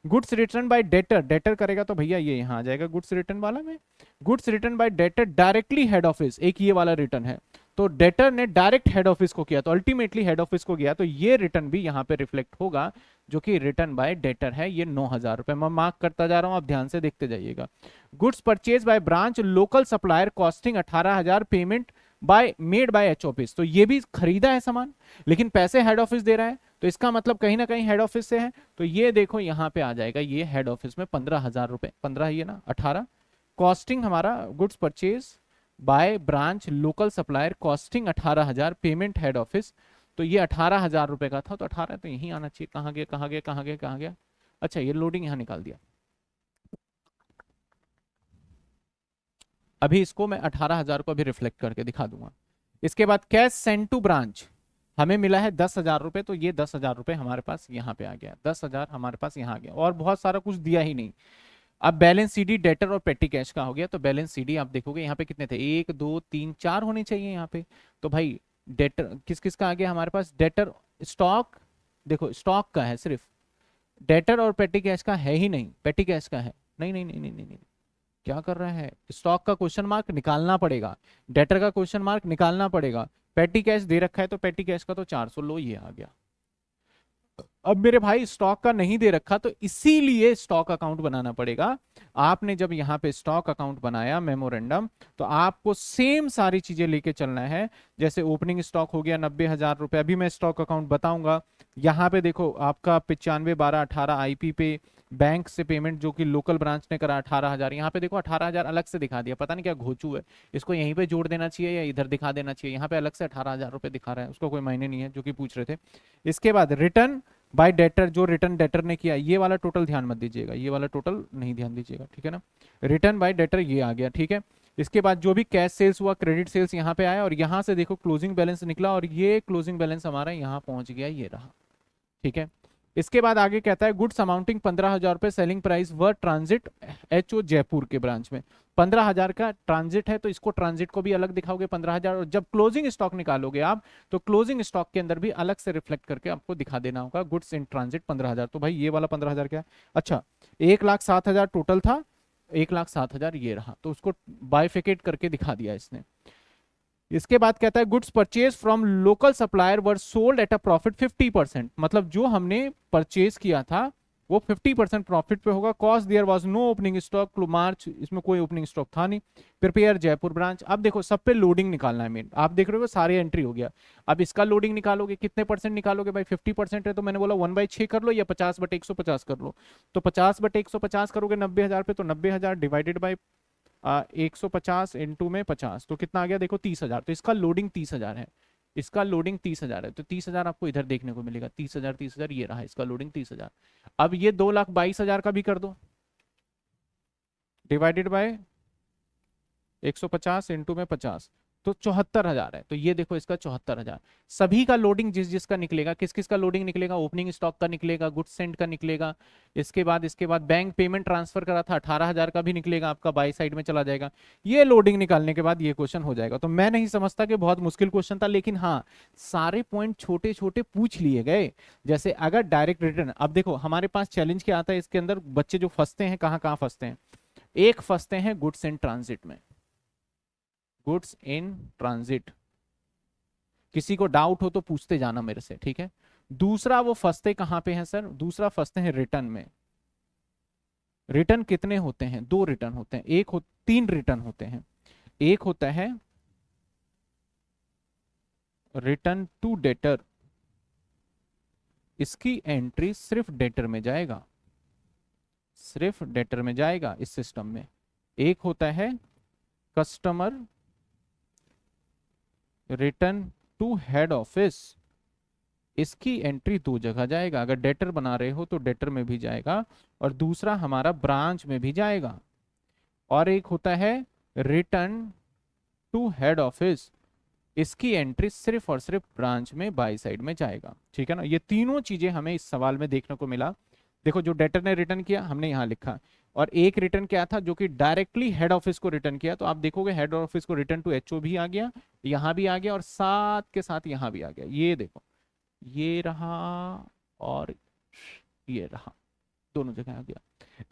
S1: Goods return bye debtor, debtor करेगा तो भैया ये यहाँ आ जाएगा गुड्स रिटर्न वाला में। Goods return bye debtor directly head office, एक ये वाला रिटर्न है, तो डेटर ने डायरेक्ट हेड ऑफिस को किया, तो अल्टीमेटली हेड ऑफिस को गया, तो ये रिटर्न भी यहाँ पे रिफ्लेक्ट होगा, जो कि रिटर्न बाय डेटर है। ये 9,000 रुपए मैं मार्क करता जा रहा हूं, आप ध्यान से देखते जाइएगा। Goods purchase by branch local supplier costing 18,000 payment by made by H office, तो ये भी खरीदा है सामान, लेकिन पैसे हेड ऑफिस दे रहा है, तो इसका मतलब कहीं ना कहीं हेड ऑफिस से है। तो ये देखो यहाँ पे आ जाएगा, ये हेड ऑफिस में 15,000 रुपए, 15 ही है ना, 18। कॉस्टिंग हमारा goods purchase by branch local supplier costing 18,000 payment head office, तो ये 18,000 रुपए का था, तो 18 तो यही आना चाहिए। कहाँ गया कहाँ गया कहाँ गया कहाँ गया, अच्छा ये लोडिंग यहाँ निकाल दिया। अभी इसको मैं 18,000 को अभी रिफ्लेक्ट करके दिखा दूंगा। इसके बाद कैश सेंड टू ब्रांच, हमें मिला है 10,000 रुपए, तो ये 10,000 रुपए हमारे पास यहाँ पे आ गया, 10,000 हमारे पास यहाँ आ गया, और बहुत सारा कुछ दिया ही नहीं। अब बैलेंस सीडी डेटर और पेटी कैश का हो गया, तो बैलेंस सीडी आप देखोगे यहाँ पे कितने थे, 1 2 3 4 होने चाहिए यहाँ पे। तो भाई डेटर किस किस का आ गया हमारे पास, डेटर स्टॉक, देखो स्टॉक का है सिर्फ, डेटर और पेटी कैश का है ही नहीं, पेटी कैश का है, नहीं नहीं नहीं नहीं नहीं, नहीं। क्या कर रहा है, स्टॉक का क्वेश्चन मार्क निकालना पड़ेगा, डेटर का क्वेश्चन मार्क निकालना पड़ेगा, पेटी कैश दे रखा है तो पेटी कैश का तो 400 लो, ये आ गया। अब मेरे भाई स्टॉक का नहीं दे रखा, तो इसीलिए स्टॉक अकाउंट बनाना पड़ेगा। आपने जब यहाँ पे स्टॉक अकाउंट बनाया मेमोरेंडम, तो आपको सेम सारी चीजें लेके चलना है। जैसे ओपनिंग स्टॉक हो गया 90,000 रुपए, अभी मैं स्टॉक अकाउंट बताऊंगा। यहाँ पे देखो आपका 95/12/18 आईपी पे बैंक से पेमेंट जो कि लोकल ब्रांच ने करा 18,000, यहाँ पे देखो 18,000 अलग से दिखा दिया, पता नहीं क्या घोचू है, इसको यहीं पे जोड़ देना चाहिए या इधर दिखा देना चाहिए, यहाँ पे अलग से 18,000 रुपए दिखा रहा है, उसको कोई मायने नहीं है, जो कि पूछ रहे थे। इसके बाद रिटर्न बाय डेटर, जो रिटर्न डेटर ने किया, ये वाला टोटल ध्यान मत दीजिएगा, ये वाला टोटल नहीं ध्यान दीजिएगा, ठीक है ना। रिटर्न बाय डेटर ये आ गया, ठीक है। इसके बाद जो भी कैश सेल्स हुआ, क्रेडिट सेल्स यहाँ पे आया, और यहाँ से देखो क्लोजिंग बैलेंस निकला, और ये क्लोजिंग बैलेंस हमारा यहाँ पहुंच गया, ये रहा, ठीक है। इसके बाद आगे कहता है गुड्स अमाउंटिंग 15,000 रुपए, सेलिंग प्राइस व ट्रांजिट एचओ जयपुर के ब्रांच में। 15,000 का ट्रांजिट है, तो इसको ट्रांजिट को भी अलग दिखाओगे 15,000, और जब क्लोजिंग स्टॉक निकालोगे आप, तो क्लोजिंग स्टॉक के अंदर भी अलग से रिफ्लेक्ट करके आपको दिखा देना होगा गुड्स इन ट्रांजिट 15,000। तो भाई ये वाला 15,000 क्या है, अच्छा 1,07,000 टोटल था, 1,07,000 ये रहा, तो उसको बाइफिकेट करके दिखा दिया इसने। इसके बाद कहता है goods purchase from local supplier were sold at a profit 50%, मतलब जो हमने परचेज किया था वो 50% प्रॉफिट पे होगा। Cost there was no opening stock March, इसमें कोई ओपनिंग स्टॉक था नहीं। प्रिपेयर जयपुर ब्रांच, अब देखो सब पे लोडिंग निकालना है मेन, आप देख रहे हो सारी एंट्री हो गया। अब इसका लोडिंग निकालोगे, कितने परसेंट निकालोगे भाई, 50% है, तो मैंने बोला 1/6 कर लो या 50/150 कर लो। तो 50/150 करोगे 90,000 पे, तो 90,000 डिवाइडेड बाई 150 इंटू में 50, तो कितना आ गया देखो 30,000। तो इसका लोडिंग 30,000 है, इसका लोडिंग 30,000 है, तो 30,000 आपको इधर देखने को मिलेगा, 30,000 30,000 ये रहा इसका लोडिंग 30,000। अब ये 2,22,000 का भी कर दो, डिवाइडेड बाय 150 इंटू में 50, तो 74,000 है। तो ये देखो इसका 74,000। सभी का लोडिंग जिस जिसका निकलेगा, किस किस का लोडिंग निकलेगा, ओपनिंग स्टॉक का निकलेगा, गुड्स सेंड का निकलेगा, इसके बाद बैंक पेमेंट ट्रांसफर करा था 18,000 का भी निकलेगा, आपका बाई साइड में चला जाएगा। ये लोडिंग निकालने के बाद ये क्वेश्चन हो जाएगा। तो मैं नहीं समझता कि बहुत मुश्किल क्वेश्चन था, लेकिन हाँ सारे पॉइंट छोटे छोटे पूछ लिए गए। जैसे अगर डायरेक्ट रिटर्न, अब देखो हमारे पास चैलेंज क्या आता है इसके अंदर, बच्चे जो फंसते हैं कहाँ कहाँ फंसते हैं, एक फंसते हैं गुड्स इन ट्रांजिट में, गुड्स इन ट्रांजिट, किसी को डाउट हो तो पूछते जाना मेरे से, ठीक है। दूसरा वो फंसते कहां पे हैं सर, दूसरा फंसते हैं रिटर्न में। रिटर्न कितने होते हैं, 2 रिटर्न होते हैं, 3 रिटर्न होते हैं। एक होता है रिटर्न टू डेटर, इसकी एंट्री सिर्फ डेटर में जाएगा, सिर्फ डेटर में जाएगा इस सिस्टम में। एक होता है customer return to head office, इसकी एंट्री 2 जगह जाएगा, अगर डेटर बना रहे हो तो डेटर में भी जाएगा, और दूसरा हमारा ब्रांच में भी जाएगा। और एक होता है रिटर्न टू हेड ऑफिस, इसकी एंट्री सिर्फ और सिर्फ ब्रांच में बाई साइड में जाएगा, ठीक है ना। ये तीनों चीजें हमें इस सवाल में देखने को मिला। देखो जो डेटर ने रिटर्न किया हमने यहाँ लिखा, और एक रिटर्न क्या था जो कि डायरेक्टली हेड ऑफिस को रिटर्न किया, तो आप देखोगे हेड ऑफिस को रिटर्न टू एचओ भी आ गया, यहाँ भी आ गया, और साथ के साथ यहाँ भी आ गया। ये देखो ये रहा और ये रहा, दोनों जगह आ गया।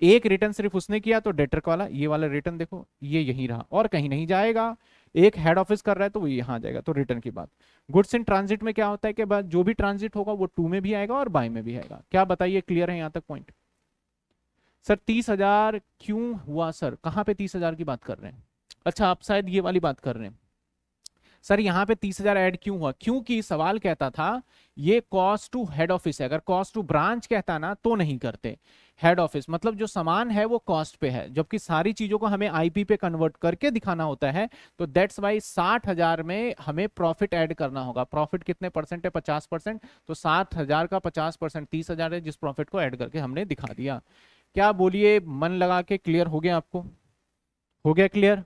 S1: एक रिटर्न सिर्फ उसने किया तो डेटर का वाला, ये वाला रिटर्न देखो ये यहीं रहा और कहीं नहीं जाएगा। एक हेड ऑफिस कर रहा है तो वो यहाँ जाएगा, तो रिटर्न की बात। गुड्स इन ट्रांजिट में क्या होता है कि बाद जो भी ट्रांजिट होगा वो टू में भी आएगा और बाय में भी आएगा। क्या बताइए, क्लियर है यहाँ तक पॉइंट? सर 30,000 क्यों हुआ सर? कहाँ पे 30,000 की बात कर रहे हैं? अच्छा आप शायद ये वाली बात कर रहे हैं। सर यहाँ पे 30,000 ऐड क्यों हुआ? क्योंकि सवाल कहता था ये कॉस्ट टू हेड ऑफिस है, अगर कॉस्ट टू ब्रांच कहता ना तो नहीं करते। हेड ऑफिस मतलब जो सामान है वो कॉस्ट पे है, जबकि सारी चीजों को हमें आईपी पे कन्वर्ट करके दिखाना होता है। तो दैट्स वाई 60,000 में हमें प्रॉफिट ऐड करना होगा। प्रॉफिट कितने परसेंट है? 50%। तो 60,000 का 50% 30,000 है, जिस प्रॉफिट को ऐड करके हमने दिखा दिया। क्या बोलिए, मन लगा के क्लियर हो गया आपको? हो गया क्लियर?